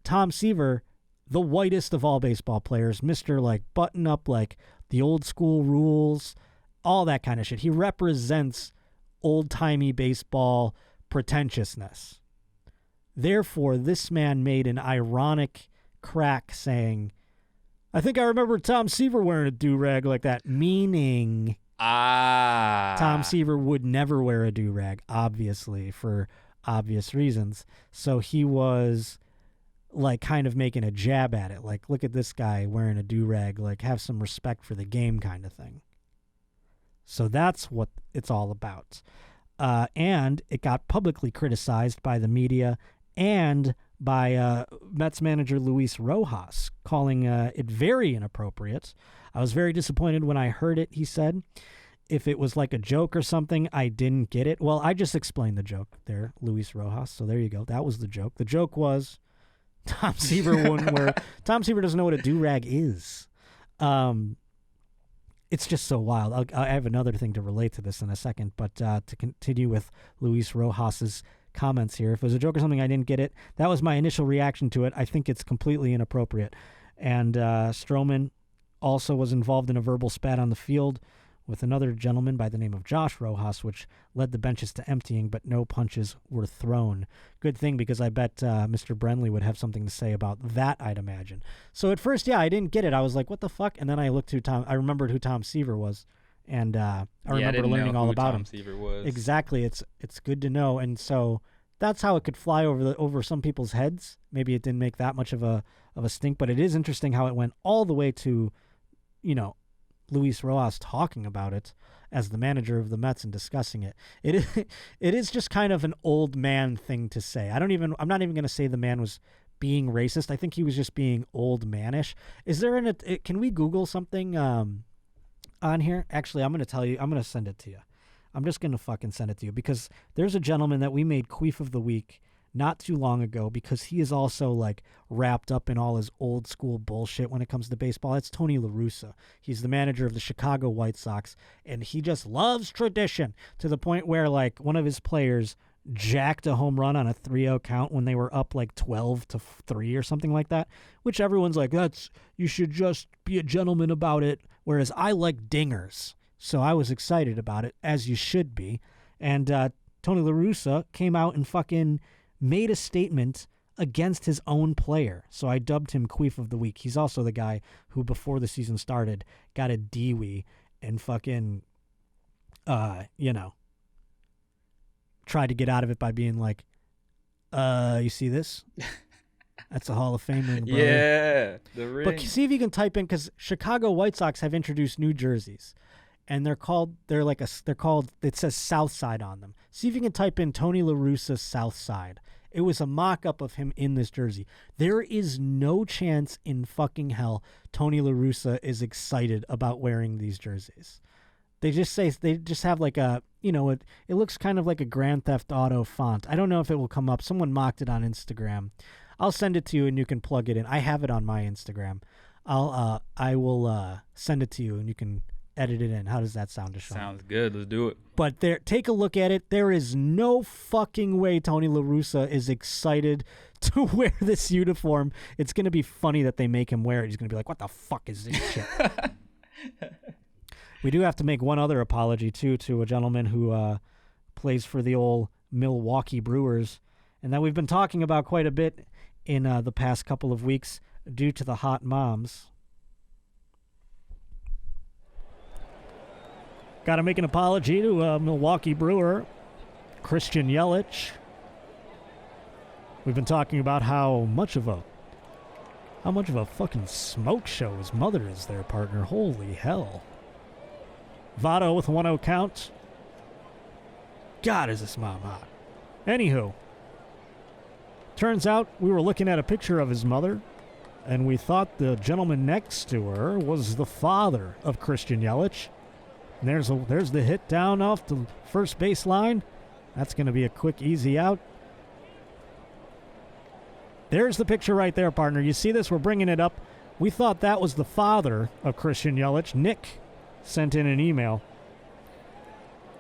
Tom Seaver, the whitest of all baseball players, Mr. like button up, like the old school rules, all that kind of shit. He represents old-timey baseball pretentiousness. Therefore, this man made an ironic crack saying, I think I remember Tom Seaver wearing a do-rag like that, meaning Tom Seaver would never wear a do-rag, obviously, for obvious reasons. So he was like kind of making a jab at it, like, look at this guy wearing a do-rag, like have some respect for the game kind of thing. So that's what it's all about. And it got publicly criticized by the media and by Mets manager Luis Rojas, calling it very inappropriate. I was very disappointed when I heard it, he said. If it was like a joke or something, I didn't get it. Well, I just explained the joke there, Luis Rojas. So there you go. That was the joke. The joke was Tom Seaver Tom Seaver doesn't know what a do-rag is. It's just so wild. I have another thing to relate to this in a second, but to continue with Luis Rojas's comments here, if it was a joke or something, I didn't get it. That was my initial reaction to it. I think it's completely inappropriate. And Stroman also was involved in a verbal spat on the field with another gentleman by the name of Josh Rojas, which led the benches to emptying, but no punches were thrown. Good thing, because I bet Mr. Brenly would have something to say about that, I'd imagine. So at first, I didn't get it. I was like, what the fuck? And then I looked who I remembered who Tom Seaver was. And I remember learning all about him.
Seaver was.
Exactly. It's good to know. And so that's how it could fly over some people's heads. Maybe it didn't make that much of a stink, but it is interesting how it went all the way to, Luis Rojas talking about it as the manager of the Mets and discussing it. It is just kind of an old man thing to say. I'm not even going to say the man was being racist. I think he was just being old manish. Is there can we Google something on here? Actually, I'm going to tell you. I'm going to send it to you. I'm just going to fucking send it to you, because there's a gentleman that we made Queef of the Week not too long ago, because he is also like wrapped up in all his old school bullshit when it comes to baseball. It's Tony La Russa. He's the manager of the Chicago White Sox, and he just loves tradition to the point where like one of his players jacked a home run on a 3-0 count when they were up like 12-3 or something like that, which everyone's like, you should just be a gentleman about it, whereas I like dingers. So I was excited about it, as you should be. And Tony La Russa came out and fucking made a statement against his own player. So I dubbed him Queef of the Week. He's also the guy who, before the season started, got a DWI and fucking, tried to get out of it by being like, you see this? That's a Hall of Famer, brother.
Yeah, the ring.
But see if you can type in, because Chicago White Sox have introduced new jerseys. And it says South Side on them. See if you can type in Tony La Russa South Side. It was a mock-up of him in this jersey. There is no chance in fucking hell Tony La Russa is excited about wearing these jerseys. They just have like a, it looks kind of like a Grand Theft Auto font. I don't know if it will come up. Someone mocked it on Instagram. I'll send it to you and you can plug it in. I have it on my Instagram. I will send it to you and you can edit it in. How does that sound, Deshaun?
Sounds good. Let's do it.
But take a look at it. There is no fucking way Tony La Russa is excited to wear this uniform. It's going to be funny that they make him wear it. He's going to be like, what the fuck is this shit? We do have to make one other apology, too, to a gentleman who plays for the old Milwaukee Brewers, and that we've been talking about quite a bit in the past couple of weeks due to the hot moms. Got to make an apology to Milwaukee Brewer, Christian Yelich. We've been talking about how much of a fucking smoke show his mother is there, partner. Holy hell. Votto with 1-0 count. God, is this mom hot. Anywho, turns out we were looking at a picture of his mother, and we thought the gentleman next to her was the father of Christian Yelich. And there's the hit down off the first baseline. That's going to be a quick, easy out. There's the picture right there, partner. You see this? We're bringing it up. We thought that was the father of Christian Yelich. Nick sent in an email.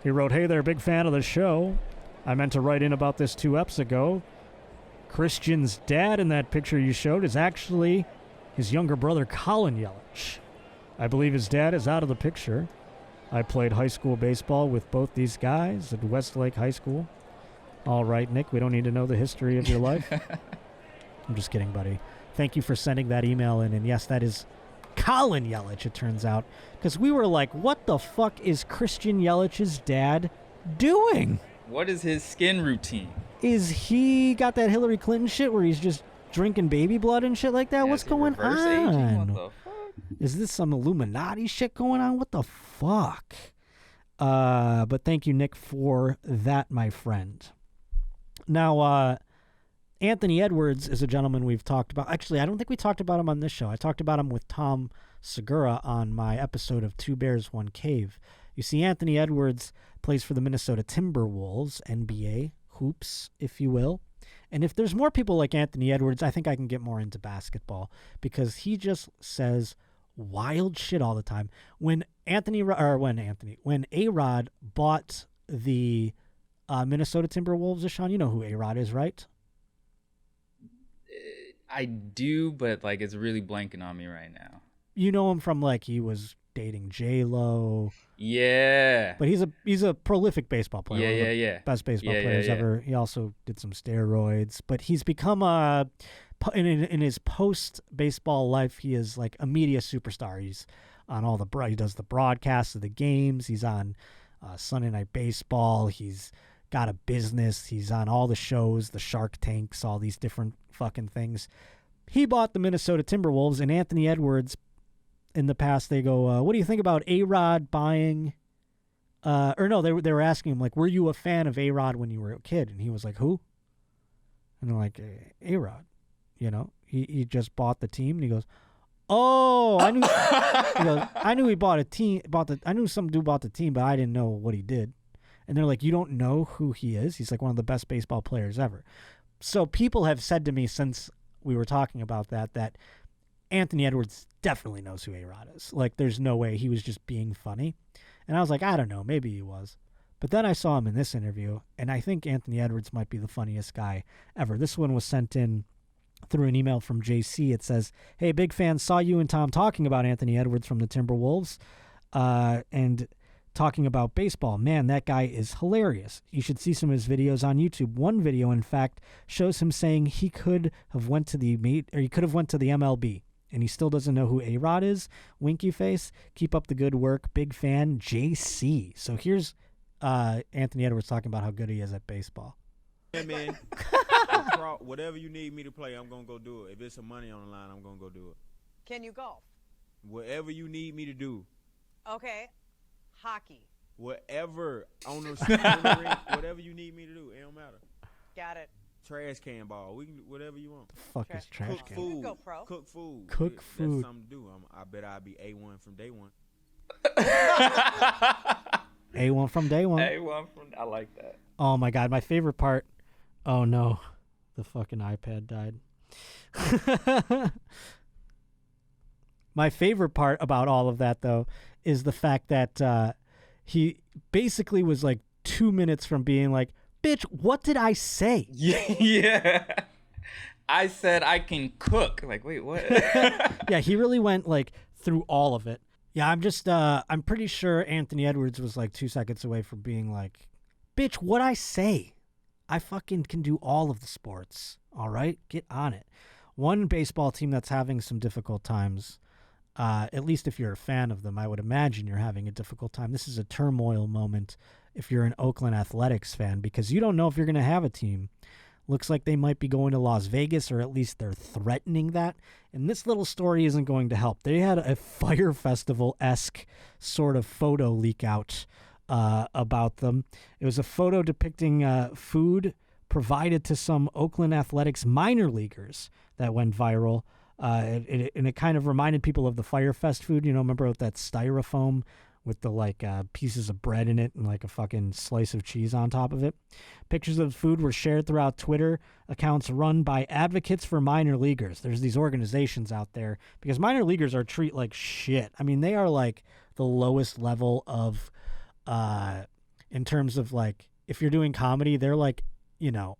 He wrote, "Hey there, big fan of the show. I meant to write in about this 2 eps ago. Christian's dad in that picture you showed is actually his younger brother, Colin Yelich. I believe his dad is out of the picture. I played high school baseball with both these guys at Westlake High School." All right, Nick, we don't need to know the history of your life. I'm just kidding, buddy. Thank you for sending that email in. And yes, that is Colin Yelich, it turns out. Because we were like, what the fuck is Christian Yelich's dad doing?
What is his skin routine?
Is he got that Hillary Clinton shit where he's just drinking baby blood and shit like that? What's going
reverse aging?
on?
What the fuck?
Is this some Illuminati shit going on? What the fuck? But thank you, Nick, for that, my friend. Now, Anthony Edwards is a gentleman we've talked about. Actually, I don't think we talked about him on this show. I talked about him with Tom Segura on my episode of Two Bears, One Cave. You see, Anthony Edwards plays for the Minnesota Timberwolves, NBA hoops, if you will. And if there's more people like Anthony Edwards, I think I can get more into basketball because he just says wild shit all the time. When A-Rod bought the Minnesota Timberwolves, Sean, you know who A-Rod is, right?
I do, but like it's really blanking on me right now.
You know him from like he was dating J-Lo,
Yeah.
but he's a prolific baseball player,
Yeah,
one of
yeah,
the
yeah.
best baseball
Yeah, yeah,
players
yeah.
ever. He also did some steroids, but he's become in his post baseball life, he is like a media superstar. He's on all he does the broadcasts of the games. He's on Sunday Night Baseball. He's got a business. He's on all the shows, the Shark Tanks, all these different fucking things. He bought the Minnesota Timberwolves, and Anthony Edwards, in the past, they go, what do you think about A-Rod buying? Or no, they were asking him, like, were you a fan of A-Rod when you were a kid? And he was like, who? And they're like, A-Rod. You know, he just bought the team, and he goes, oh, I knew. He goes, I knew he bought a team. I knew some dude bought the team, but I didn't know what he did. And they're like, you don't know who he is? He's like one of the best baseball players ever. So people have said to me since we were talking about that Anthony Edwards definitely knows who A-Rod is. Like, there's no way he was just being funny. And I was like, I don't know, maybe he was. But then I saw him in this interview, and I think Anthony Edwards might be the funniest guy ever. This one was sent in through an email from JC. It says, hey, big fan, saw you and Tom talking about Anthony Edwards from the Timberwolves and talking about baseball. Man, that guy is hilarious. You should see some of his videos on YouTube. One video, in fact, shows him saying he could have went to the MLB, and he still doesn't know who A-Rod is. Winky face. Keep up the good work. Big fan, JC. So here's Anthony Edwards talking about how good he is at baseball.
Yeah, man. Whatever you need me to play, I'm going to go do it. If it's some money on the line, I'm going to go do it.
Can you golf?
Whatever you need me to do.
Okay. Hockey.
Whatever on the ring, whatever you need me to do, it don't matter.
Got it.
Trash can ball, we can whatever you want.
The fuck is trash
Cook
can?
food.
Go pro.
Cook food.
Cook food.
That's something to do. I bet I'll be A1 from day one.
A1 from day one.
I like that.
Oh my God, my favorite part. Oh no, the fucking iPad died. My favorite part about all of that, though, is the fact that he basically was like 2 minutes from being like, bitch, what did I say?
Yeah. I said I can cook. Like, wait, what?
Yeah, he really went like through all of it. Yeah, I'm pretty sure Anthony Edwards was like 2 seconds away from being like, bitch, what'd I say? I fucking can do all of the sports. All right, get on it. One baseball team that's having some difficult times, at least if you're a fan of them, I would imagine you're having a difficult time. This is a turmoil moment if you're an Oakland Athletics fan, because you don't know if you're going to have a team. Looks like they might be going to Las Vegas, or at least they're threatening that. And this little story isn't going to help. They had a Fire Festival-esque sort of photo leak out about them. It was a photo depicting food provided to some Oakland Athletics minor leaguers that went viral. And it kind of reminded people of the Fire Fest food. You know, remember that styrofoam with the like pieces of bread in it and like a fucking slice of cheese on top of it. Pictures of the food were shared throughout Twitter accounts run by advocates for minor leaguers. There's these organizations out there because minor leaguers are treated like shit. I mean, they are like the lowest level of in terms of like, if you're doing comedy, they're like, you know,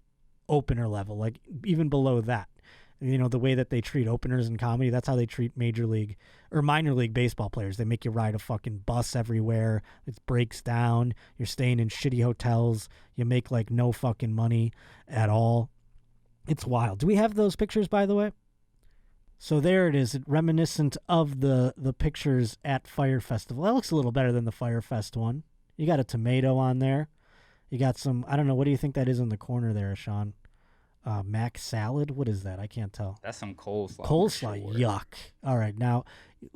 opener level, like even below that. You know, the way that they treat openers in comedy, that's how they treat major league or minor league baseball players. They make you ride a fucking bus everywhere. It breaks down. You're staying in shitty hotels. You make like no fucking money at all. It's wild. Do we have those pictures, by the way? So there it is, reminiscent of the pictures at Fire Festival. That looks a little better than the Fire Fest one. You got a tomato on there. You got some, I don't know, what do you think that is in the corner there, Sean? Mac salad? What is that? I can't tell.
That's some coleslaw.
Coleslaw,
for sure.
yuck. All right, now,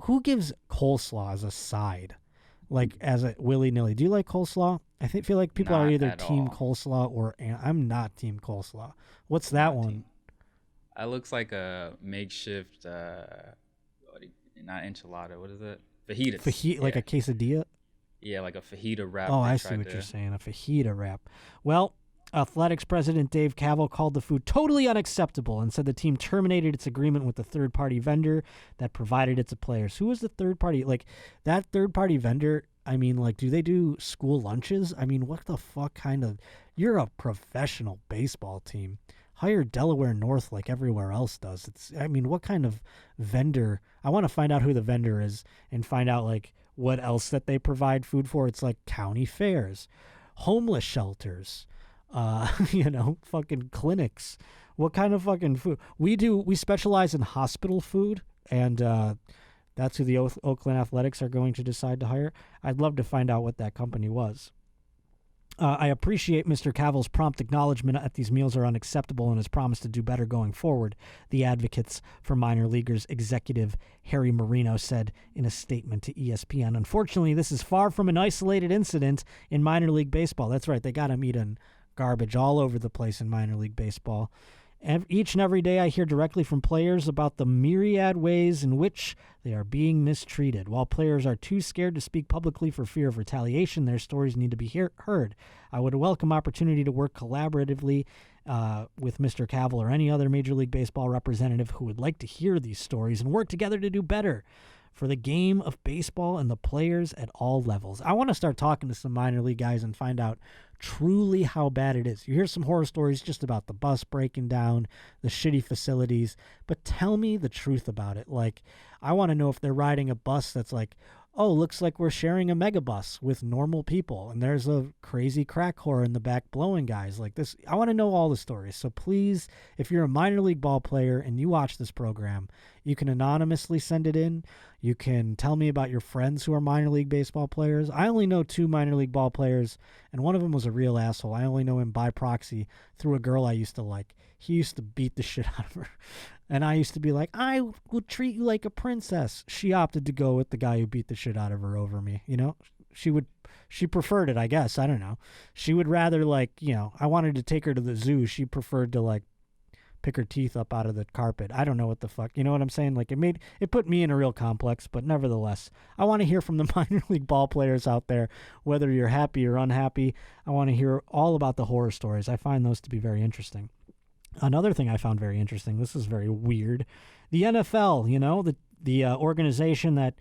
who gives coleslaw as a side? Like, as a willy-nilly. Do you like coleslaw? Feel like people are
Not
either
at
team
all.
coleslaw or... I'm not team coleslaw. What's that
Not
one?
team. It looks like a makeshift, not enchilada. What is it? Fajitas.
Like a quesadilla?
Yeah, like a fajita wrap.
Oh,
they
I see
tried
what
to-
you're saying. A fajita wrap. Well, Athletics president Dave Cavell called the food totally unacceptable and said the team terminated its agreement with the third-party vendor that provided it to players. Who was the third party? Like, that third-party vendor, I mean, like, do they do school lunches? I mean, what the fuck kind of... You're a professional baseball team. hire Delaware North like everywhere else does. I mean, what kind of vendor? I want to find out who the vendor is and find out like what else that they provide food for. It's like county fairs, homeless shelters, fucking clinics. What kind of fucking food? We specialize in hospital food, and that's who the Oakland Athletics are going to decide to hire. I'd love to find out what that company was. I appreciate Mr. Cavill's prompt acknowledgement that these meals are unacceptable and his promise to do better going forward, the advocates for minor leaguers executive Harry Marino said in a statement to ESPN. Unfortunately, this is far from an isolated incident in minor league baseball. That's right, they got him eating garbage all over the place in minor league baseball. Each and every day I hear directly from players about the myriad ways in which they are being mistreated. While players are too scared to speak publicly for fear of retaliation, their stories need to be heard. I would welcome opportunity to work collaboratively with Mr. Cavill or any other Major League Baseball representative who would like to hear these stories and work together to do better for the game of baseball and the players at all levels. I want to start talking to some minor league guys and find out truly how bad it is. You hear some horror stories just about the bus breaking down, the shitty facilities, but tell me the truth about it. Like, I want to know if they're riding a bus that's like, oh, looks like we're sharing a megabus with normal people, and there's a crazy crack whore in the back blowing guys like this. I want to know all the stories. So please, if you're a minor league ball player and you watch this program, you can anonymously send it in. You can tell me about your friends who are minor league baseball players. I only know 2 minor league ball players, and one of them was a real asshole. I only know him by proxy through a girl I used to like. He used to beat the shit out of her. And I used to be like, I will treat you like a princess. She opted to go with the guy who beat the shit out of her over me. You know, she preferred it, I guess. I don't know. She would rather I wanted to take her to the zoo. She preferred to pick her teeth up out of the carpet. I don't know what the fuck. You know what I'm saying? It put me in a real complex, but nevertheless, I want to hear from the minor league ball players out there, whether you're happy or unhappy. I want to hear all about the horror stories. I find those to be very interesting. Another thing I found very interesting, this is very weird, the NFL, the organization that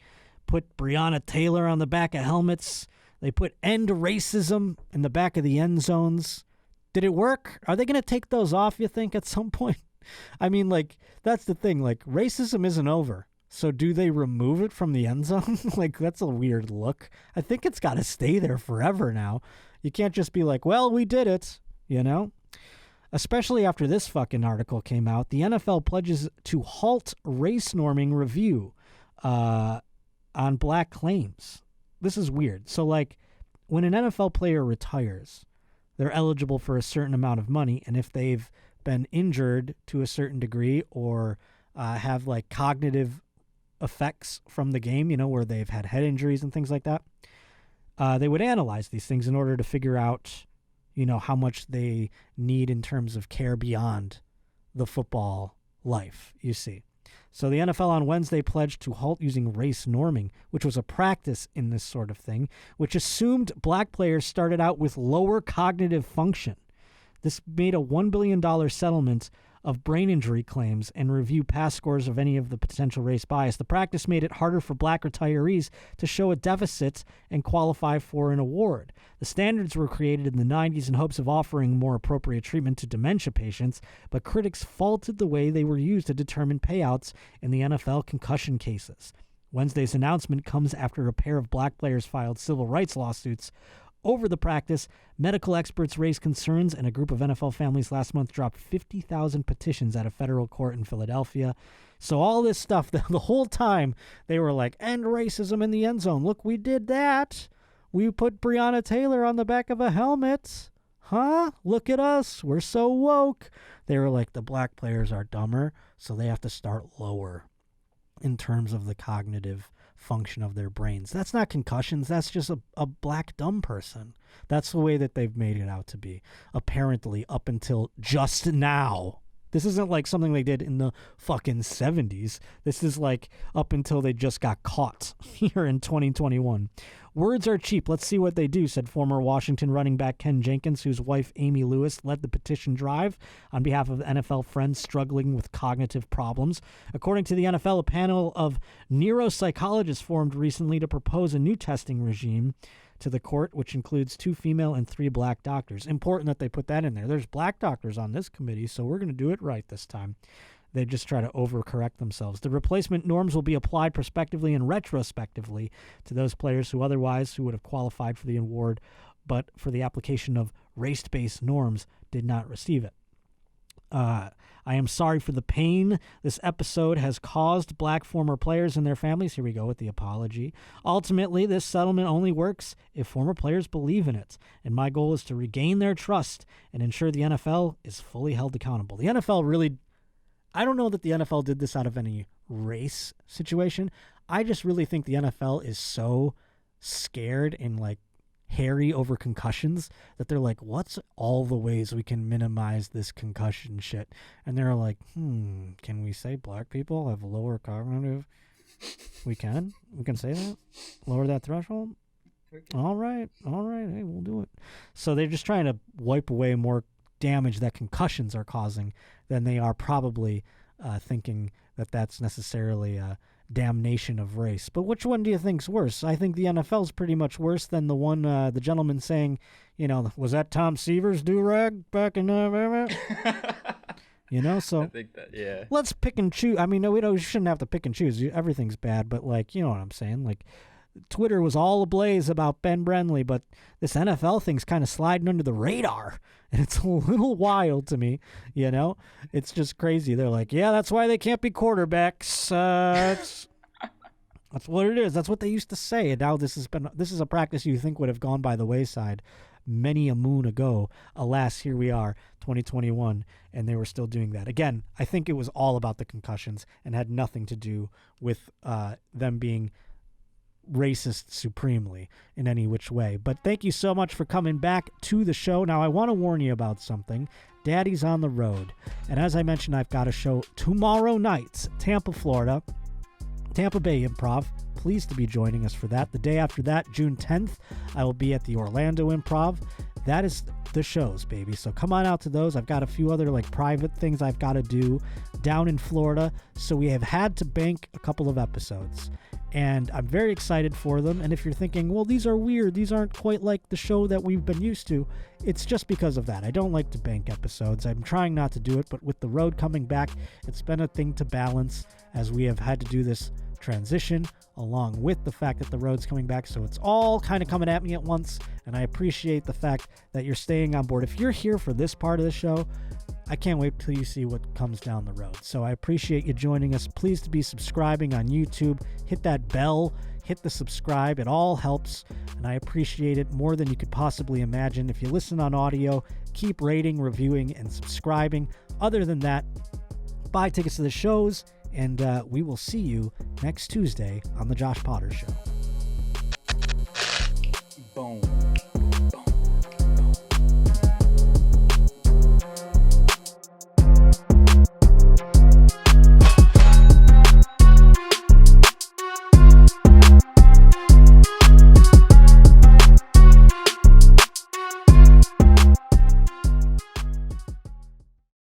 put Breonna Taylor on the back of helmets, they put end racism in the back of the end zones. Did it work? Are they going to take those off, you think, at some point? I mean, that's the thing, racism isn't over. So do they remove it from the end zone? That's a weird look. I think it's got to stay there forever now. You can't just be like, well, we did it, Especially after this fucking article came out, the NFL pledges to halt race norming review on black claims. This is weird. So, when an NFL player retires, they're eligible for a certain amount of money, and if they've been injured to a certain degree or have, cognitive effects from the game, where they've had head injuries and things like that, they would analyze these things in order to figure out how much they need in terms of care beyond the football life, you see. So the NFL on Wednesday pledged to halt using race norming, which was a practice in this sort of thing, which assumed black players started out with lower cognitive function. This made a $1 billion settlement of brain injury claims and review past scores of any of the potential race bias. The practice made it harder for black retirees to show a deficit and qualify for an award. The standards were created in the 90s in hopes of offering more appropriate treatment to dementia patients, but critics faulted the way they were used to determine payouts in the NFL concussion cases. Wednesday's announcement comes after a pair of black players filed civil rights lawsuits over the practice. Medical experts raised concerns, and a group of NFL families last month dropped 50,000 petitions at a federal court in Philadelphia. So all this stuff, the whole time, they were like, end racism in the end zone. Look, we did that. We put Breonna Taylor on the back of a helmet. Huh? Look at us. We're so woke. They were like, the black players are dumber, so they have to start lower in terms of the cognitive function of their brains. That's not concussions. That's just a black dumb person. That's the way that they've made it out to be, apparently, up until just now. This isn't like something they did in the fucking 70s. This is up until they just got caught here in 2021. Words are cheap. Let's see what they do, said former Washington running back Ken Jenkins, whose wife Amy Lewis led the petition drive on behalf of NFL friends struggling with cognitive problems. According to the NFL, a panel of neuropsychologists formed recently to propose a new testing regime to the court, which includes 2 female and 3 black doctors. Important that they put that in there. There's black doctors on this committee, so we're going to do it right this time. They just try to overcorrect themselves. The replacement norms will be applied prospectively and retrospectively to those players who would have qualified for the award, but for the application of race-based norms did not receive it. I am sorry for the pain this episode has caused black former players and their families. Here we go with the apology. Ultimately, this settlement only works if former players believe in it, and my goal is to regain their trust and ensure the NFL is fully held accountable. The NFL really, I don't know that the NFL did this out of any race situation. I just really think the NFL is so scared and like hairy over concussions that they're like, what's all the ways we can minimize this concussion shit? And they're like, can we say black people have lower cognitive? We can say that? Lower that threshold? All right. Hey, we'll do it. So they're just trying to wipe away more damage that concussions are causing than they are probably thinking that that's necessarily damnation of race. But which one do you think's worse? I think the NFL's pretty much worse than the one the gentleman saying, was that Tom Seaver's durag back in so
I think that, yeah.
Let's pick and choose. I mean, no, we shouldn't have to pick and choose. Everything's bad, but like, you know what I'm saying? Like, Twitter was all ablaze about Ben Brenly, but this NFL thing's kind of sliding under the radar, and it's a little wild to me, It's just crazy. They're like, yeah, that's why they can't be quarterbacks. That's what it is. That's what they used to say, and now this is a practice you think would have gone by the wayside many a moon ago. Alas, here we are, 2021, and they were still doing that. Again, I think it was all about the concussions and had nothing to do with them being racist supremely in any which way. But thank you so much for coming back to the show. Now, I want to warn you about something. Daddy's on the road, and as I mentioned, I've got a show tomorrow night, Tampa, Florida, Tampa Bay Improv. Pleased to be joining us for that. The day after that, June 10th, I will be at the Orlando Improv. That is the shows, baby. So come on out to those. I've got a few other private things I've got to do down in Florida. So we have had to bank a couple of episodes, and I'm very excited for them. And if you're thinking, well, these are weird, these aren't quite like the show that we've been used to, it's just because of that. I don't like to bank episodes. I'm trying not to do it, but with the road coming back, it's been a thing to balance as we have had to do this transition along with the fact that the road's coming back. So it's all kind of coming at me at once, and I appreciate the fact that you're staying on board. If you're here for this part of the show, I can't wait till you see what comes down the road. So I appreciate you joining us. Please to be subscribing on YouTube. Hit that bell. Hit the subscribe. It all helps, and I appreciate it more than you could possibly imagine. If you listen on audio, keep rating, reviewing, and subscribing. Other than that, buy tickets to the shows, and we will see you next Tuesday on The Josh Potter Show.
Boom.